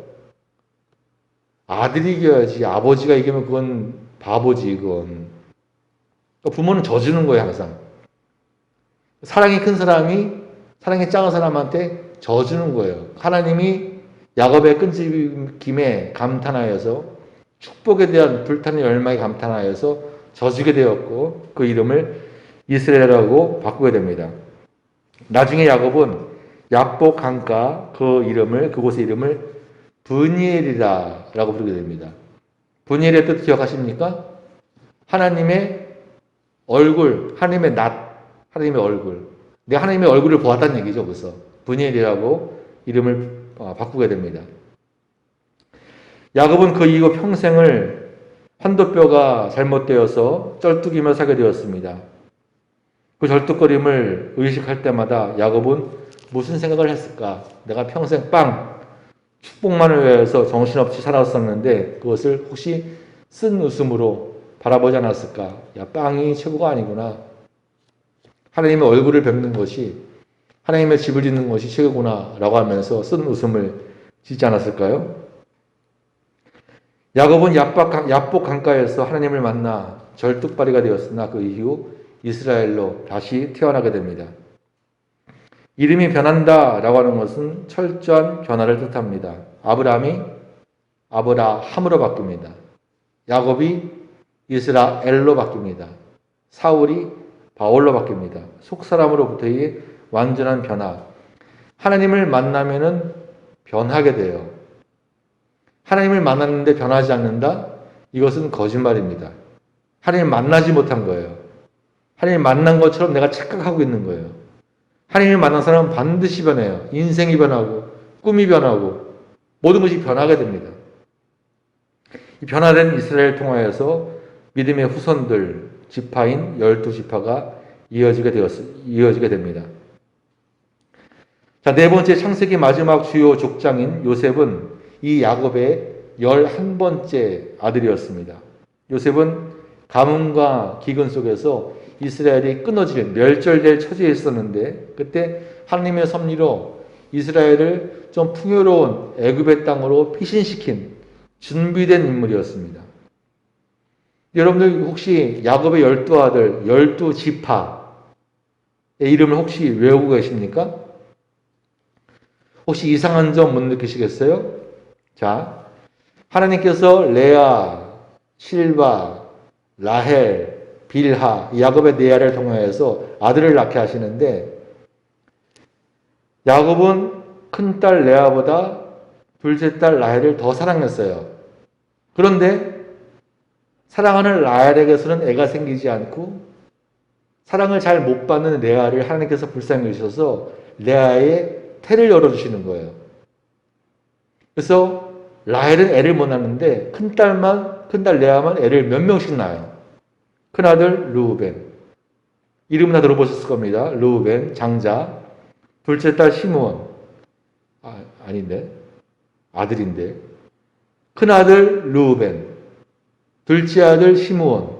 아들이 이겨야지. 아버지가 이기면 그건 바보지 그건. 부모는 져주는 거예요 항상. 사랑이 큰 사람이 사랑이 작은 사람한테 져주는 거예요. 하나님이 야곱의 끈질김에 감탄하여서 축복에 대한 불타는 열망에 감탄하여서 져주게 되었고 그 이름을 이스라엘이라고 바꾸게 됩니다. 나중에 야곱은 야복 강가 그곳의 이름을 브니엘이라고 부르게 됩니다. 브니엘의 뜻 기억하십니까? 하나님의 얼굴, 하나님의 낯, 하나님의 얼굴. 내가 하나님의 얼굴을 보았다는 얘기죠. 그래서 브니엘이라고 이름을 바꾸게 됩니다. 야곱은 그 이후 평생을 환도뼈가 잘못되어서 쩔뚝이며 살게 되었습니다. 그 절뚝거림을 의식할 때마다 야곱은 무슨 생각을 했을까? 내가 평생 축복만을 위해서 정신없이 살았었는데 그것을 혹시 쓴 웃음으로 바라보지 않았을까? 야, 빵이 최고가 아니구나. 하나님의 얼굴을 뵙는 것이 하나님의 집을 짓는 것이 최고구나 라고 하면서 쓴 웃음을 짓지 않았을까요? 야곱은 야복 강가에서 하나님을 만나 절뚝발이가 되었으나 그 이후 이스라엘로 다시 태어나게 됩니다. 이름이 변한다 라고 하는 것은 철저한 변화를 뜻합니다. 아브라함이 아브라함으로 바뀝니다. 야곱이 이스라엘로 바뀝니다. 사울이 바울로 바뀝니다. 속사람으로부터의 완전한 변화. 하나님을 만나면은 변하게 돼요. 하나님을 만났는데 변하지 않는다? 이것은 거짓말입니다. 하나님 만나지 못한 거예요. 하나님 만난 것처럼 내가 착각하고 있는 거예요. 하나님을 만난 사람은 반드시 변해요. 인생이 변하고 꿈이 변하고 모든 것이 변하게 됩니다. 이 변화된 이스라엘을 통하여서 믿음의 후손들, 지파인 12지파가 이어지게 됩니다. 자, 네 번째 창세기 마지막 주요 족장인 요셉은 이 야곱의 11번째 아들이었습니다. 요셉은 가뭄과 기근 속에서 이스라엘이 끊어질, 멸절될 처지에 있었는데 그때 하나님의 섭리로 이스라엘을 좀 풍요로운 애굽의 땅으로 피신시킨 준비된 인물이었습니다. 여러분들 혹시 야곱의 12아들, 12지파의 이름을 혹시 외우고 계십니까? 혹시 이상한 점 못 느끼시겠어요? 자, 하나님께서 레아, 실바, 라헬, 빌하, 야곱의 네 아들을 통하여서 아들을 낳게 하시는데 야곱은 큰딸 레아보다 둘째 딸 라헬을 더 사랑했어요. 그런데 사랑하는 라헬에게서는 애가 생기지 않고 사랑을 잘 못 받는 레아를 하나님께서 불쌍히 여기셔서 레아의 태를 열어주시는 거예요. 그래서 라헬은 애를 못 낳는데 큰딸 레아만 애를 몇 명씩 낳아요. 큰아들 르우벤, 이름은 다 들어보셨을 겁니다. 르우벤 장자, 둘째 딸 시므온, 아닌데 아들인데, 큰아들 르우벤, 둘째 아들 시므온,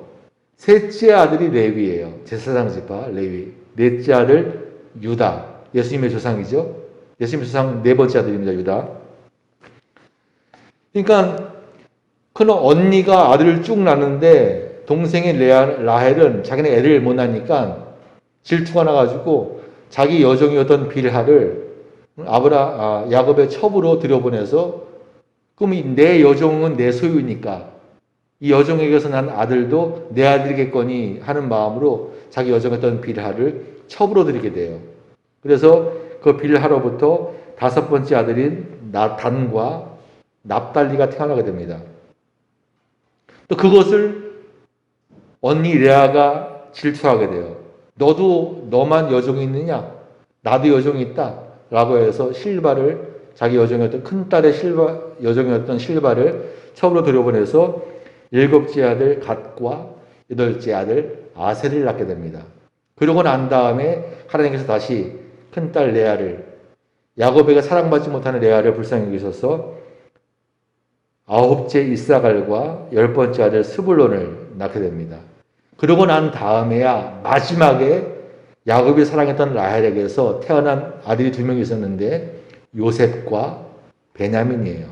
셋째 아들이 레위예요. 제사장 지파 레위. 넷째 아들 유다, 예수님의 조상이죠. 예수님의 조상 네 번째 아들입니다. 유다. 그러니까 큰 언니가 아들을 쭉 낳는데 동생인 라헬은 자기네 애를 못 낳으니까 질투가 나가지고 자기 여종이었던 빌하를 야곱의 첩으로 들여보내서 그럼 내 여종은 내 소유니까 이 여종에게서 난 아들도 내 아들이겠거니 하는 마음으로 자기 여종이었던 빌하를 첩으로 들이게 돼요. 그래서 그 빌하로부터 다섯 번째 아들인 단과 납달리가 태어나게 됩니다. 또 그것을 언니 레아가 질투하게 돼요. 너만 여종이 있느냐? 나도 여종이 있다. 라고 해서 자기 여종이었던 큰딸의 여종이었던 실바를 첩으로 들여보내서 일곱째 아들 갓과 여덟째 아들 아셀을 낳게 됩니다. 그러고 난 다음에 하나님께서 다시 큰딸 레아를, 야곱에게 사랑받지 못하는 레아를 불쌍히 여기셔서 아홉째 이사갈과 열 번째 아들 스불론을 낳게 됩니다. 그러고 난 다음에야 마지막에 야곱이 사랑했던 라헬에게서 태어난 아들이 두 명이 있었는데 요셉과 베냐민이에요.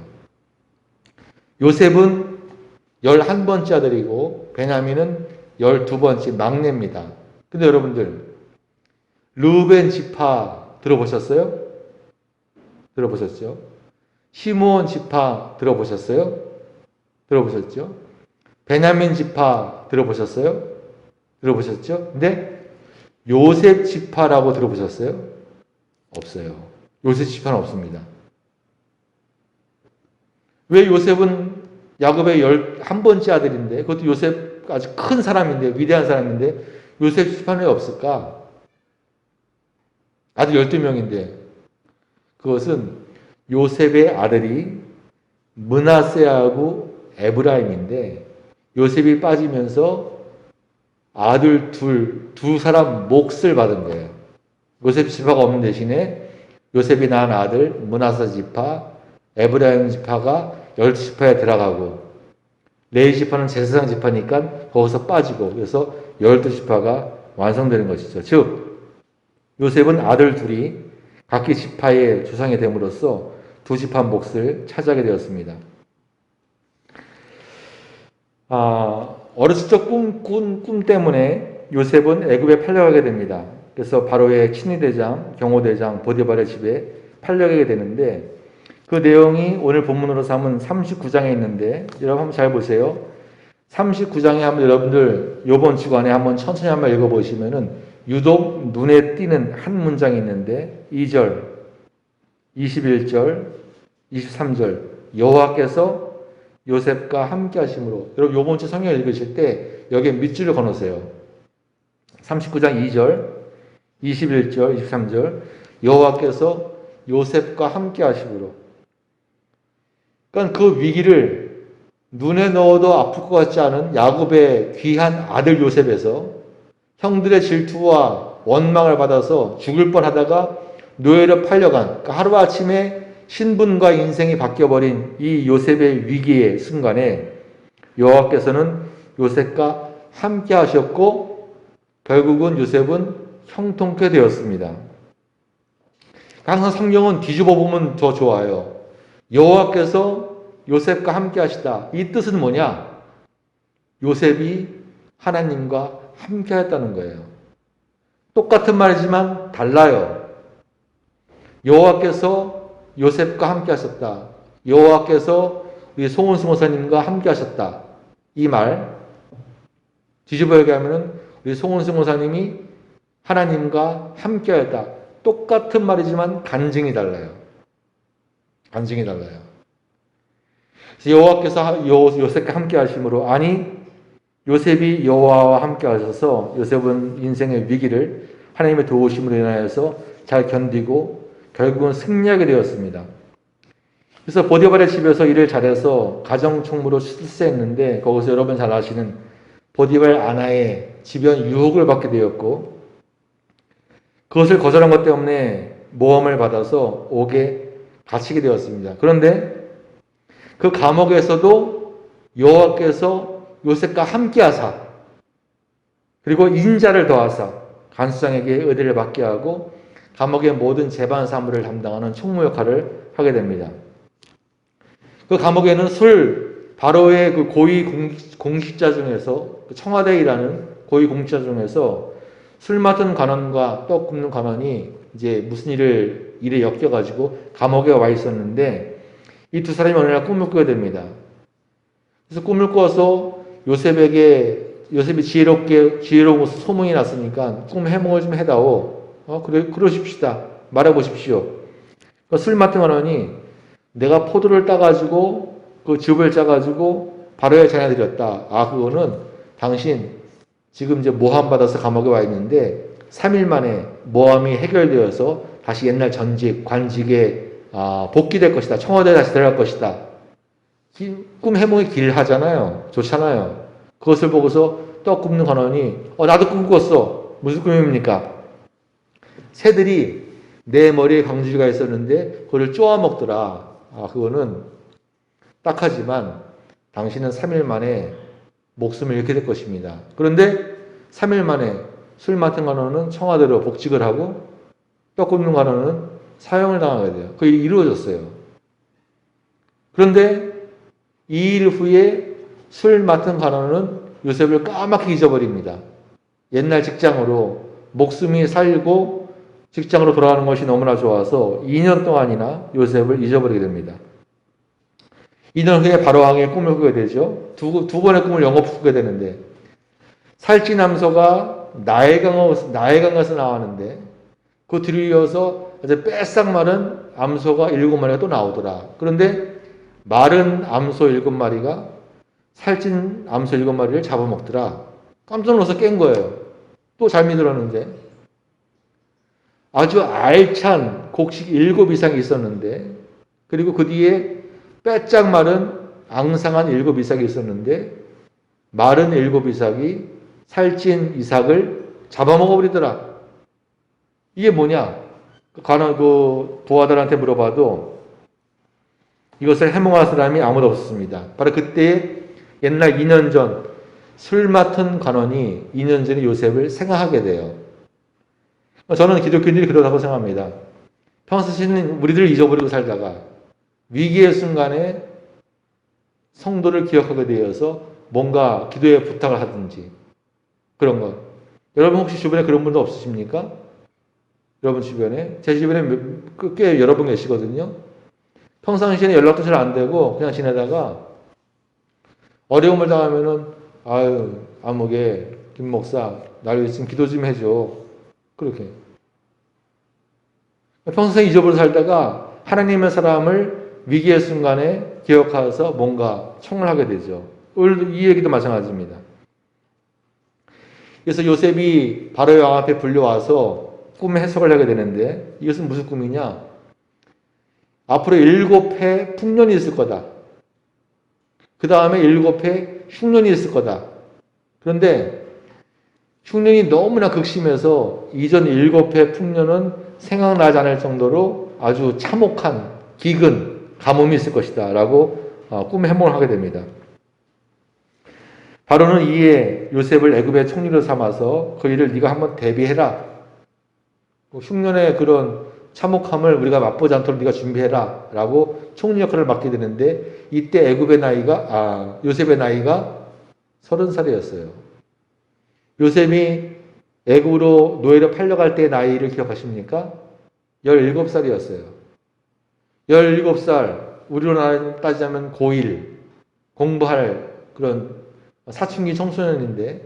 요셉은 11번째 아들이고 베냐민은 12번째 막내입니다. 근데 여러분들 르우벤 지파 들어보셨어요? 들어보셨죠? 시므온 지파 들어보셨어요? 들어보셨죠? 베냐민 지파 들어보셨어요? 들어보셨죠? 근데 요셉 지파라고 들어보셨어요? 없어요. 요셉 지파는 없습니다. 왜 요셉은 야곱의 11번째 아들인데, 그것도 요셉 아주 큰 사람인데, 위대한 사람인데, 요셉 지파는 왜 없을까? 아들 12명인데, 그것은 요셉의 아들이 므낫세하고 에브라임인데, 요셉이 빠지면서 아들 두 사람 몫을 받은 거예요. 요셉 지파가 없는 대신에 요셉이 낳은 아들 므낫세 지파, 에브라임 지파가 12지파에 들어가고 레위 지파는 제사장 지파니까 거기서 빠지고 그래서 12지파가 완성되는 것이죠. 즉 요셉은 아들 둘이 각기 지파의 조상이 됨으로써 두 지파 몫을 차지하게 되었습니다. 어렸을 적 꿈 때문에 요셉은 애굽에 팔려가게 됩니다. 그래서 바로의 친위대장, 경호대장 보디발의 집에 팔려가게 되는데 그 내용이 오늘 본문으로 삼은 39장에 있는데 여러분 한번 잘 보세요. 39장에 한번 여러분들 이번 주간에 한번 천천히 한번 읽어보시면은 유독 눈에 띄는 한 문장이 있는데 2절, 21절, 23절 여호와께서 요셉과 함께 하심으로, 여러분 이번 주 성경 읽으실 때 여기에 밑줄을 그어놓으세요. 39장 2절, 21절, 23절 여호와께서 요셉과 함께 하심으로. 그러니까 그 위기를 눈에 넣어도 아플 것 같지 않은 야곱의 귀한 아들 요셉에서 형들의 질투와 원망을 받아서 죽을 뻔하다가 노예로 팔려간, 그러니까 하루아침에 신분과 인생이 바뀌어버린 이 요셉의 위기의 순간에 여호와께서는 요셉과 함께 하셨고 결국은 요셉은 형통케 되었습니다. 항상 성경은 뒤집어 보면 더 좋아요. 여호와께서 요셉과 함께 하시다. 이 뜻은 뭐냐? 요셉이 하나님과 함께 했다는 거예요. 똑같은 말이지만 달라요. 여호와께서 요셉과 함께 하셨다. 여호와께서 우리 송은수 목사님과 함께 하셨다. 이 말 뒤집어 얘기하면 우리 송은수 목사님이 하나님과 함께 하였다. 똑같은 말이지만 간증이 달라요. 간증이 달라요. 여호와께서 요셉과 함께 하심으로, 아니 요셉이 여호와와 함께 하셔서 요셉은 인생의 위기를 하나님의 도우심으로 인하여서 잘 견디고 결국은 승리하게 되었습니다. 그래서 보디발의 집에서 일을 잘해서 가정총무로 출세했는데 거기서 여러분 잘 아시는 보디발 아나의 집연 유혹을 받게 되었고 그것을 거절한 것 때문에 모함을 받아서 옥에 갇히게 되었습니다. 그런데 그 감옥에서도 여호와께서 요셉과 함께 하사 그리고 인자를 더하사 간수장에게 의뢰를 맡게 하고 감옥의 모든 재반 사무를 담당하는 총무 역할을 하게 됩니다. 그 감옥에는 바로의 그 고위 공직자 중에서 청와대에 일하는 고위 공직자 중에서 술 맡은 관원과 떡 굽는 관원이 이제 무슨 일에 엮여가지고 감옥에 와 있었는데 이 두 사람이 어느 날 꿈을 꾸게 됩니다. 그래서 꿈을 꿔서 요셉이 지혜로운 것을 소문이 났으니까 꿈 해몽을 좀 해다오. 그러십시다. 말해보십시오. 술 맡은 관원이 내가 포도를 따가지고 그 즙을 짜가지고 바로에 전해드렸다. 그거는 당신 지금 이제 모함받아서 감옥에 와 있는데 3일 만에 모함이 해결되어서 다시 옛날 전직, 관직에 복귀될 것이다. 청와대에 다시 들어갈 것이다. 꿈 해몽이 길하잖아요. 좋잖아요. 그것을 보고서 떡 굽는 관원이 나도 꿈 꿨어. 무슨 꿈입니까? 새들이 내 머리에 광주리가 있었는데 그걸 쪼아 먹더라. 그거는 딱하지만 당신은 3일 만에 목숨을 잃게 될 것입니다. 그런데 3일 만에 술 맡은 관원은 청와대로 복직을 하고 떡 굽는 관원은 사형을 당하게 돼요. 그게 이루어졌어요. 그런데 2일 후에 술 맡은 관원은 요셉을 까맣게 잊어버립니다. 옛날 직장으로 목숨이 살고 직장으로 돌아가는 것이 너무나 좋아서 2년 동안이나 요셉을 잊어버리게 됩니다. 2년 후에 바로왕의 꿈을 꾸게 되죠. 두 번의 꿈을 영업 꾸게 되는데 살찐 암소가 나일강에서 나왔는데 그 뒤를 이어서 아주 빼싹 마른 암소가 7마리가 또 나오더라. 그런데 마른 암소 7마리가 살찐 암소 7마리를 잡아먹더라. 깜짝 놀라서 깬 거예요. 또 잠이 들었는데 아주 알찬 곡식 7 이상이 있었는데 그리고 그 뒤에 빼짝 마른 앙상한 7 이삭이 있었는데 마른 7 이삭이 살찐 이삭을 잡아먹어버리더라. 이게 뭐냐? 그 부하들한테 물어봐도 이것을 해몽할 사람이 아무도 없었습니다. 바로 그때 옛날 2년 전 술 맡은 관원이 2년 전에 요셉을 생각하게 돼요. 저는 기독교인들이 그러다고 생각합니다. 평소에는 우리들을 잊어버리고 살다가 위기의 순간에 성도를 기억하게 되어서 뭔가 기도에 부탁을 하든지 그런 것. 여러분 혹시 주변에 그런 분도 없으십니까? 여러분 주변에? 제 주변에 꽤 여러 분 계시거든요. 평상시에는 연락도 잘 안 되고 그냥 지내다가 어려움을 당하면은 아무개 김 목사 날 지금 기도 좀 해줘. 그렇게. 평소에 잊어버려 살다가 하나님의 사람을 위기의 순간에 기억해서 뭔가 청을 되죠. 이 얘기도 마찬가지입니다. 그래서 요셉이 바로의 왕 앞에 불려와서 꿈 해석을 하게 되는데 이것은 무슨 꿈이냐? 앞으로 7해 풍년이 있을 거다. 그 다음에 7해 흉년이 있을 거다. 그런데 흉년이 너무나 극심해서 이전 7해 풍년은 생각나지 않을 정도로 아주 참혹한 기근, 가뭄이 있을 것이다 라고 꿈에 해몽을 하게 됩니다. 바로는 이에 요셉을 애굽의 총리로 삼아서 그 일을 네가 한번 대비해라. 흉년의 그런 참혹함을 우리가 맛보지 않도록 네가 준비해라 라고 총리 역할을 맡게 되는데, 이때 요셉의 나이가 30살이었어요. 요셉이 애굽으로 노예로 팔려갈 때의 나이를 기억하십니까? 17살이었어요. 17살, 우리로 따지자면 고1, 공부할 그런 사춘기 청소년인데,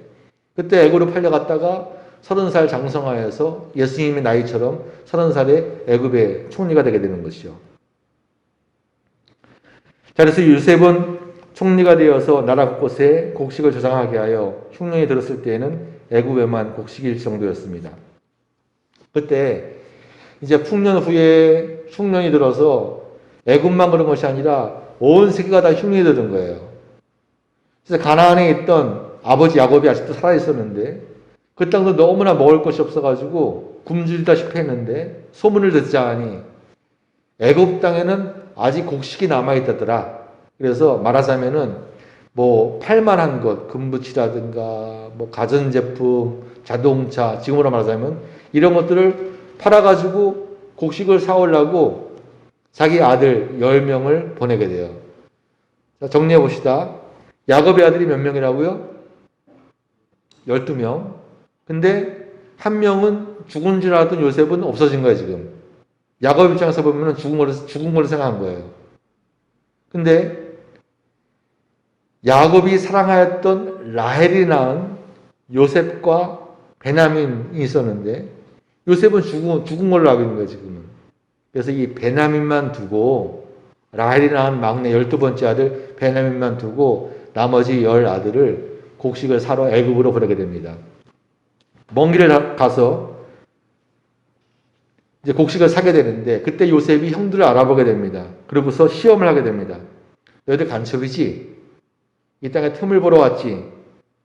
그때 애굽으로 팔려갔다가 30살 장성하여서 예수님의 나이처럼 30살에 애굽의 총리가 되게 되는 것이죠. 자, 그래서 요셉은 총리가 되어서 나라 곳곳에 곡식을 저장하게 하여 흉년이 들었을 때에는 애굽에만 곡식일 정도였습니다. 그때 이제 풍년 후에 흉년이 들어서 애굽만 그런 것이 아니라 온 세계가 다 흉년이 들은 거예요. 그래서 가나안에 있던 아버지 야곱이 아직도 살아 있었는데, 그 땅도 너무나 먹을 것이 없어가지고 굶주리다시피 했는데, 소문을 듣자 하니 애굽 땅에는 아직 곡식이 남아있다더라. 그래서 말하자면은 뭐 팔만한 것, 금붙이라든가 뭐 가전제품, 자동차, 지금으로 말하자면 이런 것들을 팔아가지고 곡식을 사오려고 자기 아들 10명을 보내게 돼요. 자, 정리해 봅시다. 야곱의 아들이 몇 명이라고요? 12명. 근데 한 명은 죽은 줄 알았던 요셉은 없어진 거예요, 지금. 야곱 입장에서 보면 죽은 걸로 생각한 거예요. 근데 야곱이 사랑하였던 라헬이 낳은 요셉과 베냐민이 있었는데, 요셉은 죽은 걸로 알고 있는 거예요, 지금은. 그래서 이 베냐민만 두고, 라헬이 낳은 막내 12번째 아들 베냐민만 두고 나머지 10 아들을 곡식을 사러 애굽으로 보내게 됩니다. 먼 길을 가서 이제 곡식을 사게 되는데, 그때 요셉이 형들을 알아보게 됩니다. 그러고서 시험을 하게 됩니다. 너희들 간첩이지? 이 땅에 틈을 보러 왔지?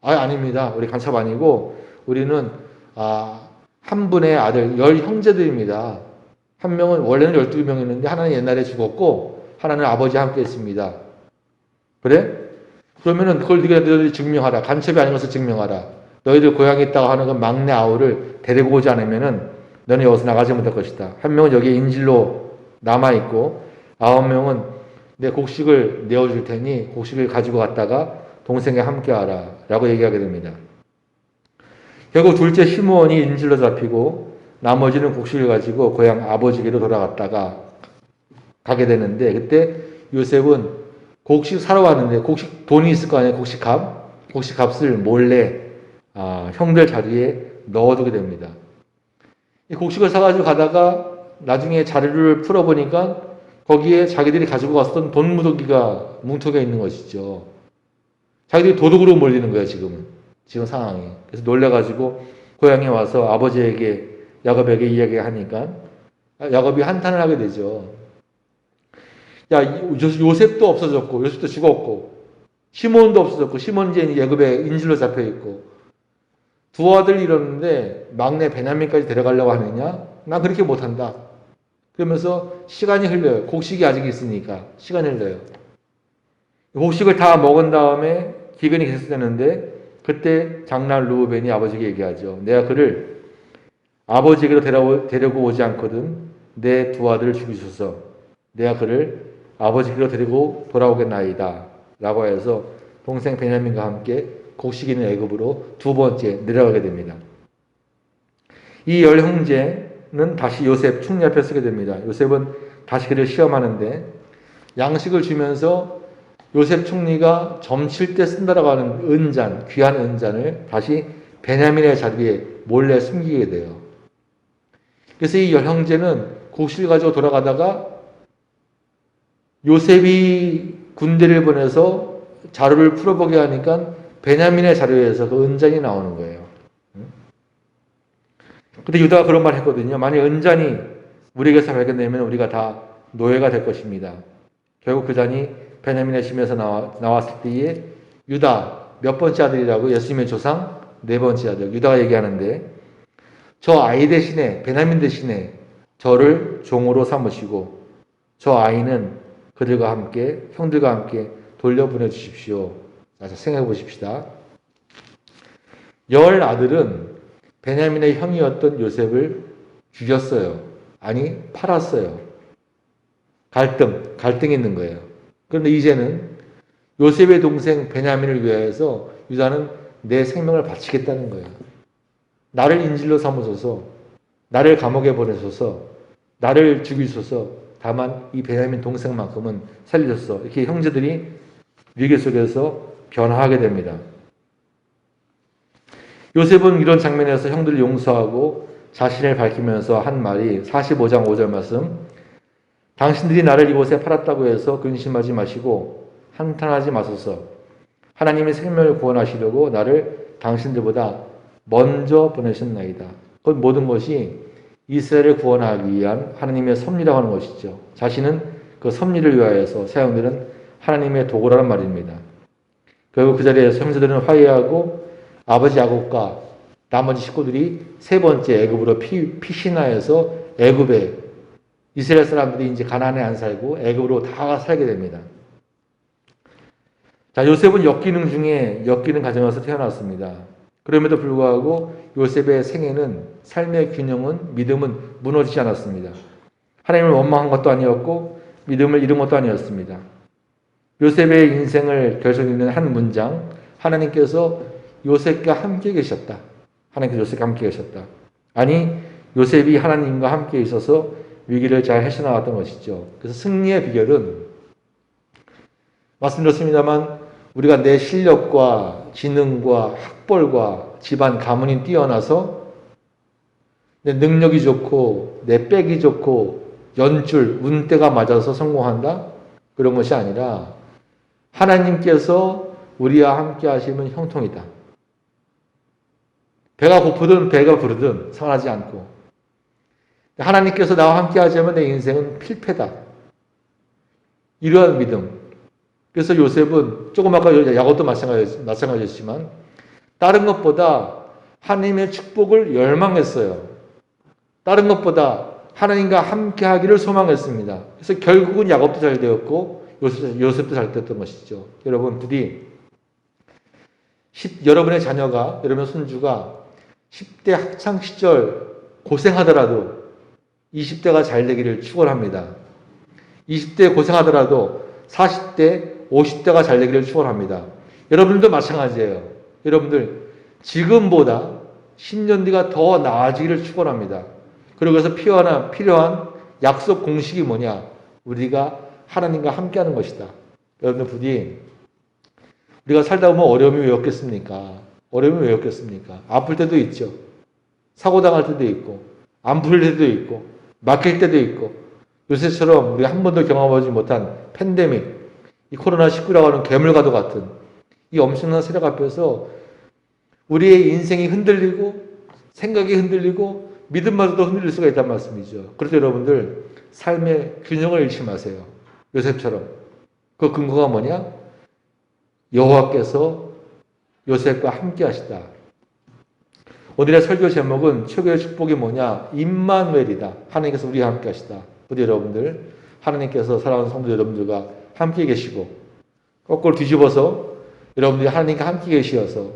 아닙니다. 우리 간첩 아니고 우리는 한 분의 아들 10 형제들입니다. 한 명은 원래는 12명이었는데 하나는 옛날에 죽었고 하나는 아버지와 함께 했습니다. 그래? 그러면은 그걸 너희들이 증명하라. 간첩이 아닌 것을 증명하라. 너희들 고향에 있다고 하는 그 막내 아우를 데리고 오지 않으면은 너는 여기서 나가지 못할 것이다. 한 명은 여기에 인질로 남아있고 9명은 내 곡식을 내어줄 테니 곡식을 가지고 갔다가 동생과 함께하라 라고 얘기하게 됩니다. 결국 둘째 시므온이 인질로 잡히고 나머지는 곡식을 가지고 고향 아버지에게로 돌아갔다가 가게 되는데, 그때 요셉은 곡식 사러 왔는데 곡식 돈이 있을 거 아니에요. 곡식값을 몰래 형들 자리에 넣어두게 됩니다. 이 곡식을 사가지고 가다가 나중에 자료를 풀어보니까 거기에 자기들이 가지고 갔었던 돈 뭉텅이가 있는 것이죠. 자기들이 도둑으로 몰리는 거예요, 지금 상황이. 그래서 놀래가지고 고향에 와서 아버지에게, 야곱에게 이야기하니까 야곱이 한탄을 하게 되죠. 야, 요셉도 없어졌고, 요셉도 죽었고, 시몬도 없어졌고, 시몬이 이제 애굽에 인질로 잡혀있고, 두 아들 잃었는데 막내 베냐민까지 데려가려고 하느냐? 난 그렇게 못한다. 그러면서 시간이 흘러요. 곡식이 아직 있으니까 시간이 흘러요. 곡식을 다 먹은 다음에 기근이 계속되는데, 그때 장남 르우벤이 아버지에게 얘기하죠. 내가 그를 아버지에게로 데리고 오지 않거든 내 두 아들을 죽이소서. 내가 그를 아버지에게로 데리고 돌아오겠나이다 라고 해서 동생 베냐민과 함께 곡식이 있는 애굽으로 두 번째 내려가게 됩니다. 이 10 형제는 다시 요셉 총리 앞에 서게 됩니다. 요셉은 다시 그를 시험하는데, 양식을 주면서 요셉 총리가 점칠 때 쓴다라고 하는 은잔, 귀한 은잔을 다시 베냐민의 자리에 몰래 숨기게 돼요. 그래서 이 10 형제는 곡식을 가지고 돌아가다가 요셉이 군대를 보내서 자료를 풀어보게 하니까 베냐민의 자료에서 그 은잔이 나오는 거예요. 근데 유다가 그런 말 했거든요. 만약 은잔이 우리에게서 발견되면 우리가 다 노예가 될 것입니다. 결국 그 잔이 베냐민의 집에서 나왔을 때에 유다 몇 번째 아들이라고? 예수님의 조상 네 번째 아들 유다가 얘기하는데, 저 아이 대신에, 베냐민 대신에 저를 종으로 삼으시고 저 아이는 그들과 함께, 형들과 함께 돌려보내 주십시오. 자, 생각해 보십시다. 열 아들은 베냐민의 형이었던 요셉을 죽였어요. 아니, 팔았어요. 갈등이 있는 거예요. 그런데 이제는 요셉의 동생 베냐민을 위하여서 유다는 내 생명을 바치겠다는 거예요. 나를 인질로 삼으소서, 나를 감옥에 보내소서, 나를 죽이소서, 다만 이 베냐민 동생만큼은 살려줬어. 이렇게 형제들이 위기 속에서 변화하게 됩니다. 요셉은 이런 장면에서 형들을 용서하고 자신을 밝히면서 한 말이 45장 5절 말씀, 당신들이 나를 이곳에 팔았다고 해서 근심하지 마시고 한탄하지 마소서. 하나님이 생명을 구원하시려고 나를 당신들보다 먼저 보내셨나이다. 그 모든 것이 이스라엘을 구원하기 위한 하나님의 섭리라고 하는 것이죠. 자신은 그 섭리를 위하여서 사용되는 하나님의 도구라는 말입니다. 결국 그 자리에서 형제들은 화해하고 아버지 야곱과 나머지 식구들이 세 번째 애굽으로 피신하여서 애굽에, 이스라엘 사람들이 이제 가나안에 안 살고 애굽으로 다 살게 됩니다. 자, 요셉은 역기능 중에 역기능 가정에서 태어났습니다. 그럼에도 불구하고 요셉의 생애는, 삶의 균형은, 믿음은 무너지지 않았습니다. 하나님을 원망한 것도 아니었고 믿음을 잃은 것도 아니었습니다. 요셉의 인생을 결정짓는 한 문장, 하나님께서 요셉과 함께 계셨다. 하나님께서 요셉과 함께 계셨다. 아니, 요셉이 하나님과 함께 있어서 위기를 잘 헤쳐나갔던 것이죠. 그래서 승리의 비결은, 말씀드렸습니다만 우리가 내 실력과 지능과 학벌과 집안 가문이 뛰어나서 내 능력이 좋고 내 빽이 좋고 연줄, 운때가 맞아서 성공한다? 그런 것이 아니라 하나님께서 우리와 함께 하시면 형통이다. 배가 고프든 배가 부르든 상하지 않고, 하나님께서 나와 함께 하자면 내 인생은 필패다. 이러한 믿음. 그래서 요셉은 조금 아까 야곱도 마찬가지였지만 다른 것보다 하나님의 축복을 열망했어요. 다른 것보다 하나님과 함께 하기를 소망했습니다. 그래서 결국은 야곱도 잘 되었고 요셉도 잘 되었던 것이죠. 여러분, 부디 여러분의 자녀가, 여러분의 손주가 10대 학창시절 고생하더라도 20대가 잘 되기를 축원합니다. 20대 고생하더라도 40대, 50대가 잘 되기를 축원합니다. 여러분들도 마찬가지예요. 여러분들 지금보다 10년 뒤가 더 나아지기를 축원합니다. 그리고 그래서 필요한 약속 공식이 뭐냐? 우리가 하나님과 함께하는 것이다. 여러분들 부디 우리가 살다 보면 어려움이 왜 없겠습니까? 어려움이 왜 없겠습니까? 아플 때도 있죠. 사고 당할 때도 있고, 안 풀릴 때도 있고, 막힐 때도 있고, 요새처럼 우리가 한 번도 경험하지 못한 팬데믹, 이 코로나19라고 하는 괴물과도 같은 이 엄청난 세력 앞에서 우리의 인생이 흔들리고 생각이 흔들리고 믿음마저도 흔들릴 수가 있단 말씀이죠. 그래서 여러분들 삶의 균형을 잃지 마세요. 요셉처럼. 그 근거가 뭐냐? 여호와께서 요셉과 함께 하시다. 오늘의 설교 제목은 최고의 축복이 뭐냐? 임마누엘이다. 하나님께서 우리와 함께 하시다. 우리 여러분들, 하나님께서 사랑하는 성도 여러분들과 함께 계시고, 거꾸로 뒤집어서 여러분들이 하나님과 함께 계시어서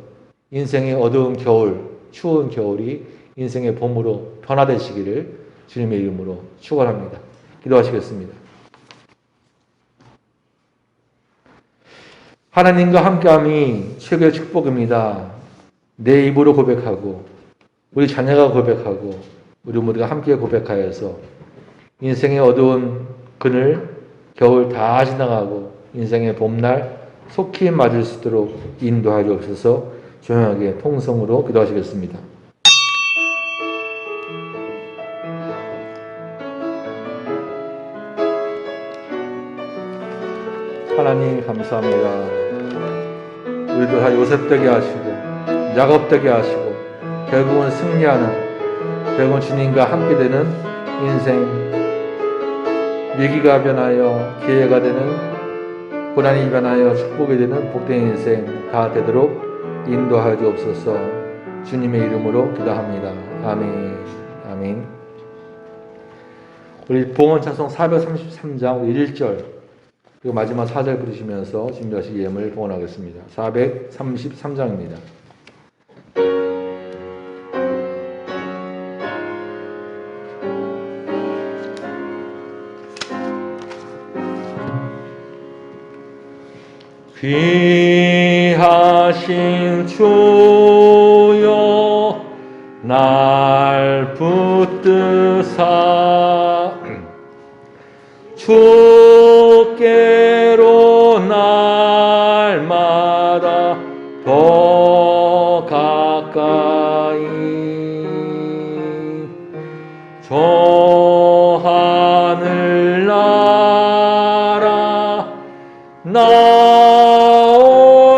인생의 어두운 겨울, 추운 겨울이 인생의 봄으로 변화되시기를 주님의 이름으로 축원합니다. 기도하시겠습니다. 하나님과 함께함이 최고의 축복입니다. 내 입으로 고백하고 우리 자녀가 고백하고 우리 모두가 함께 고백하여서 인생의 어두운 그늘, 겨울 다 지나가고 인생의 봄날 속히 맞을 수 있도록 인도하여 주옵소서. 조용하게 통성으로 기도하시겠습니다. 하나님 감사합니다. 우리도 다 요셉 되게 하시고 야곱 되게 하시고 결국은 승리하는, 결국은 주님과 함께 되는 인생, 위기가 변하여 기회가 되는 고난이 변하여 축복이 되는 복된 인생 다 되도록 인도하여 주옵소서. 주님의 이름으로 기도합니다. 아멘. 아멘. 우리 봉헌 찬송 433장 1절 그리고 마지막 4절 부르시면서 준비하실 예물 봉헌하겠습니다. 433장입니다. 귀하신 주여 날 붙드사 주께로 날마다 더 가까이 저 하늘나라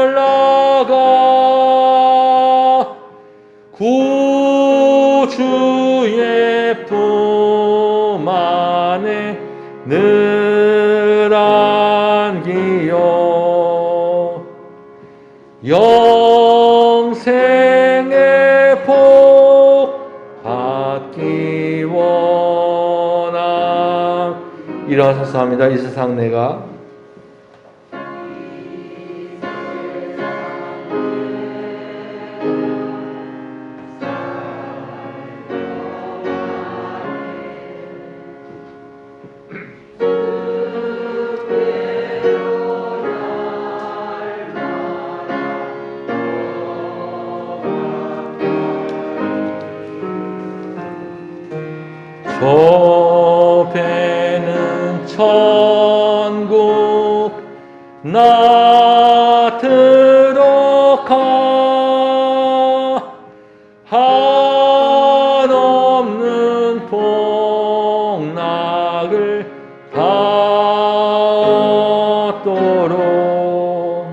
올라가 구주의 품 안에 늘 안기요 영생의 복 받기 원함. 일어나셔서 합니다. 이 세상 내가 저 배는 천국 나 들어가 한없는 복락을 다 얻도록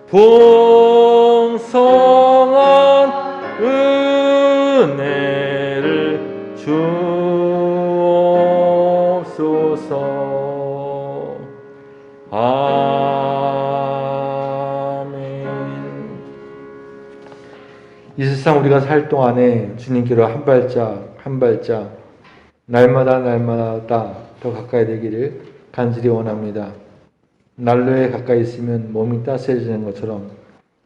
풍성한 은혜를 주옵소서. 아멘. 이 세상 우리가 살 동안에 주님께로 한 발짝 한 발짝 날마다 더 가까이 되기를 간절히 원합니다. 난로에 가까이 있으면 몸이 따스해지는 것처럼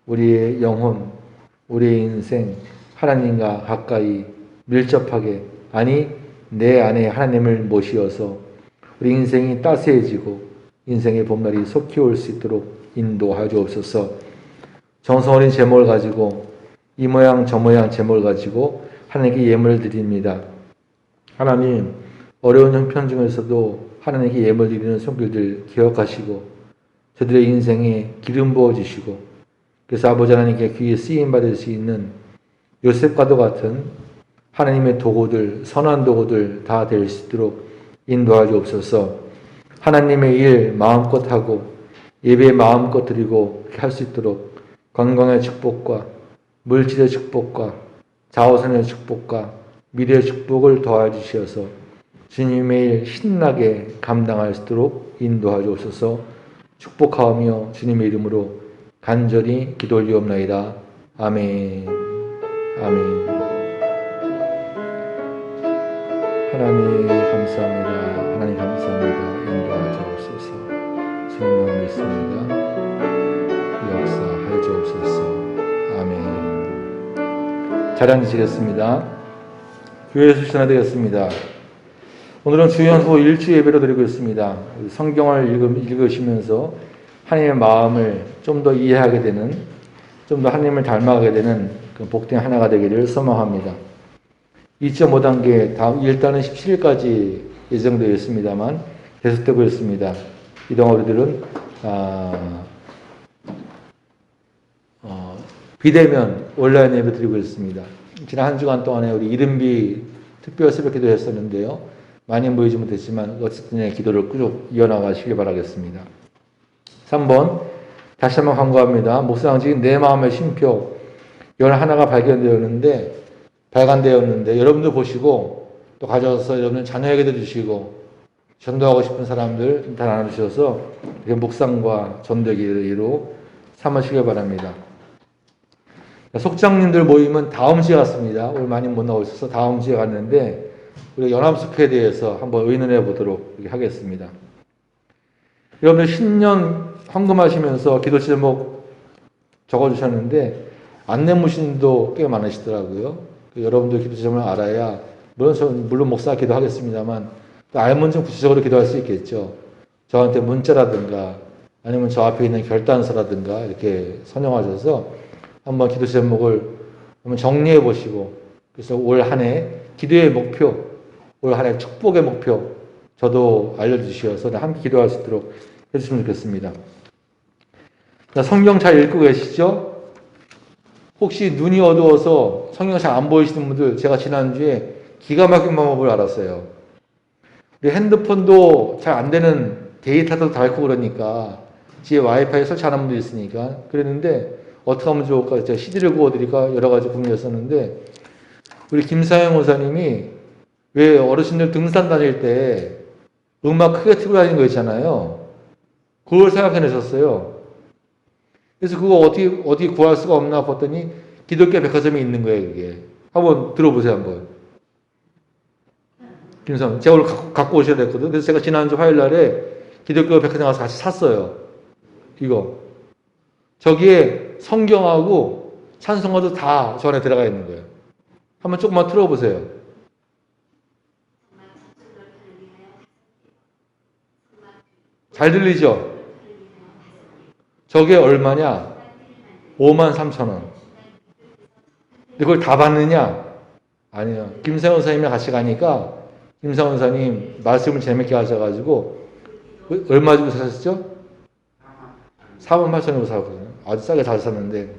우리의 영혼, 우리의 인생 하나님과 가까이 밀접하게 아니 내 안에 하나님을 모시어서 우리 인생이 따스해지고 인생의 봄날이 속히 올 수 있도록 인도하여 주옵소서. 정성 어린 제목을 가지고 이 모양 저 모양 제목을 가지고 하나님께 예물을 드립니다. 하나님 어려운 형편 중에서도 하나님께 예물 드리는 손길들 기억하시고 저들의 인생에 기름 부어주시고 그래서 아버지 하나님께 귀에 쓰임받을 수 있는 요셉과도 같은 하나님의 도구들, 선한 도구들 다 될 수 있도록 인도하여 주옵소서. 하나님의 일 마음껏 하고 예배 마음껏 드리고 할 수 있도록 건강의 축복과 물질의 축복과 자오선의 축복과 미래의 축복을 더하여 주시어서 주님의 일 신나게 감당할 수 있도록 인도하여 주옵소서. 축복하오며 주님의 이름으로 간절히 기도 올리옵나이다. 아멘. 아멘. 하나님 감사합니다. 하나님 감사합니다. 인도하여 주옵소서. 주님을 믿습니다. 역사하여 주옵소서. 아멘. 자리 앉으시겠습니다. 교회 수신화 되겠습니다. 오늘은 주연후 일주 예배로 드리고 있습니다. 성경을 읽으시면서 하나님의 마음을 좀 더 이해하게 되는, 좀 더 하나님을 닮아가게 되는 그 복된 하나가 되기를 소망합니다. 2.5단계 다음 일단은 17일까지 예정되어 있습니다만 계속되고 있습니다. 이동안 우리들은 비대면 온라인 예배 드리고 있습니다. 지난 한 주간 동안에 우리 이른비 특별 새벽 기도 했었는데요. 많이 모이지 못했지만 어쨌든 기도를 쭉 이어나가시길 바라겠습니다. 3번 다시 한번 광고합니다. 묵상지금 내 마음의 쉼표 이건 하나가 발간되었는데 여러분들 보시고 또 가져와서 여러분 자녀에게도 주시고 전도하고 싶은 사람들 다 나누셔서 묵상과 전도기로 삼으시길 바랍니다. 속장님들 모임은 다음 주에 갔습니다. 오늘 많이 못 나오고 있어서 다음 주에 갔는데 우리 연합숙회에 대해서 한번 의논해 보도록 하겠습니다. 여러분들 신년 헌금하시면서 기도 제목 적어주셨는데 안내무신도 꽤 많으시더라고요. 여러분들 기도 제목을 알아야 물론 목사 기도하겠습니다만 알면 좀 구체적으로 기도할 수 있겠죠. 저한테 문자라든가 아니면 저 앞에 있는 결단서라든가 이렇게 선정하셔서 한번 기도 제목을 한번 정리해 보시고 그래서 올 한 해 기도의 목표, 올 한 해 축복의 목표 저도 알려주셔서 함께 기도할 수 있도록 해주시면 좋겠습니다. 자, 성경 잘 읽고 계시죠? 혹시 눈이 어두워서 성경 잘 안 보이시는 분들 제가 지난주에 기가 막힌 방법을 알았어요. 우리 핸드폰도 잘 안 되는 데이터도 닳고 그러니까 집에 와이파이 설치하는 분도 있으니까 그랬는데 어떻게 하면 좋을까? 제가 CD를 구워드릴까? 여러 가지 고민했었는데 우리 김사영 원사님이 왜 어르신들 등산 다닐 때 음악 크게 틀고 다니는 거 있잖아요. 그걸 생각해내셨어요. 그래서 그거 어디 구할 수가 없나 봤더니 기독교 백화점에 있는 거예요, 그게. 한번 들어보세요, 한번. 김사영, 제가 오늘 갖고 오셔야 됐거든. 그래서 제가 지난주 화요일 날에 기독교 백화점 가서 같이 샀어요. 이거. 저기에 성경하고 찬송가도 다 저 안에 들어가 있는 거예요. 한번 조금만 틀어보세요. 잘 들리죠? 저게 얼마냐? 53,000원. 근데 그걸 다 받느냐? 아니요. 김세원 선생님이랑 같이 가니까 김세원 선생님 말씀을 재밌게 하셔가지고 얼마 주고 사셨죠? 48,000원으로 사거든요. 아주 싸게 잘 샀는데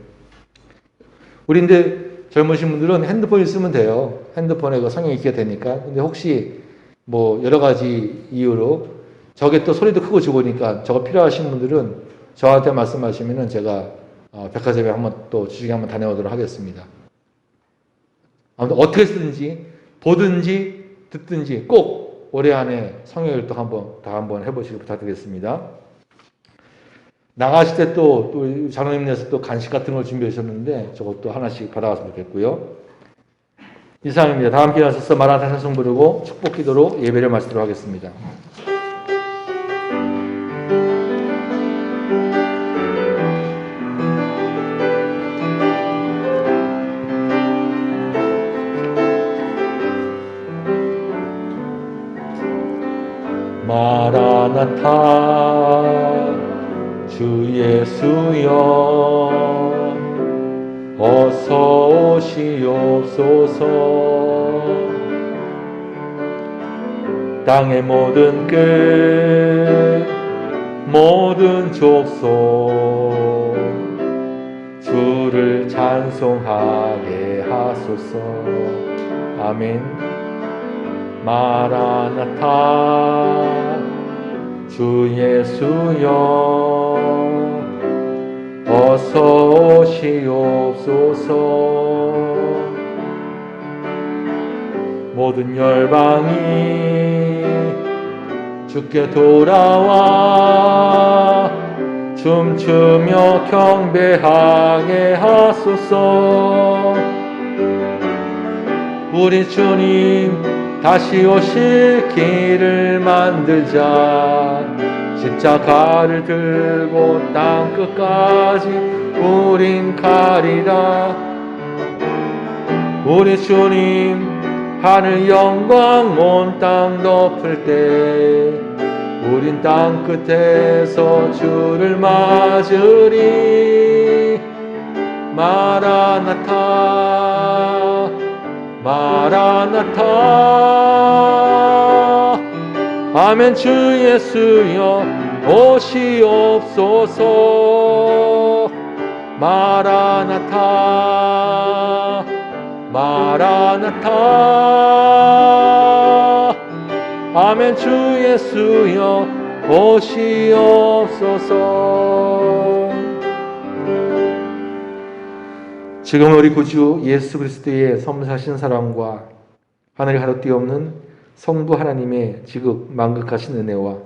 우리 근데 젊으신 분들은 핸드폰을 쓰면 돼요. 핸드폰에 그 성경 읽게 되니까. 근데 혹시 뭐 여러 가지 이유로 저게 또 소리도 크고 좋으니까 저거 필요하신 분들은 저한테 말씀하시면은 제가 백화점에 한번 또 주중에 한번 다녀오도록 하겠습니다. 아무튼 어떻게 쓰든지 보든지 듣든지 꼭 올해 안에 성경 읽기 한번 해보시길 부탁드리겠습니다. 나가실 때 또 장로님께서 또 간식 같은 걸 준비해 주셨는데 저것도 하나씩 받아갔으면 좋겠고요. 이상입니다. 다 함께 하셔서 마라나타 찬송 부르고 축복 기도로 예배를 마치도록 하겠습니다. 마라나타 주 예수여 어서 오시옵소서. 땅의 모든 끝 모든 족속 주를 찬송하게 하소서. 아멘. 마라나타 주 예수여 어서 오시옵소서. 모든 열방이 주께 돌아와 춤추며 경배하게 하소서. 우리 주님 다시 오실 길을 만들자. 십자가를 들고 땅 끝까지 우린 가리라. 우리 주님 하늘 영광 온 땅 덮을 때 우린 땅 끝에서 주를 맞으리. 마라나타 마라나타 아멘. 주 예수여 오시옵소서. 마라나타 마라나타 아멘. 주 예수여 오시옵소서. 지금 우리 구주 예수 그리스도의 섬사신 사랑과 하늘에 가로 뛰없는 성부 하나님의 지극 만극하신 은혜와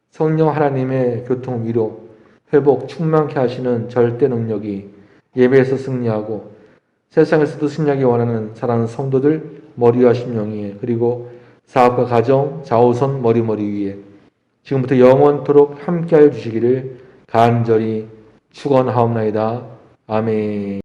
성령 하나님의 교통 위로 회복 충만케 하시는 절대 능력이 예배에서 승리하고 세상에서도 승리하기 원하는 사랑하는 성도들 머리와 심령위에 그리고 사업과 가정 좌우선 머리머리 위에 지금부터 영원토록 함께하여 주시기를 간절히 축원하옵나이다. 아멘.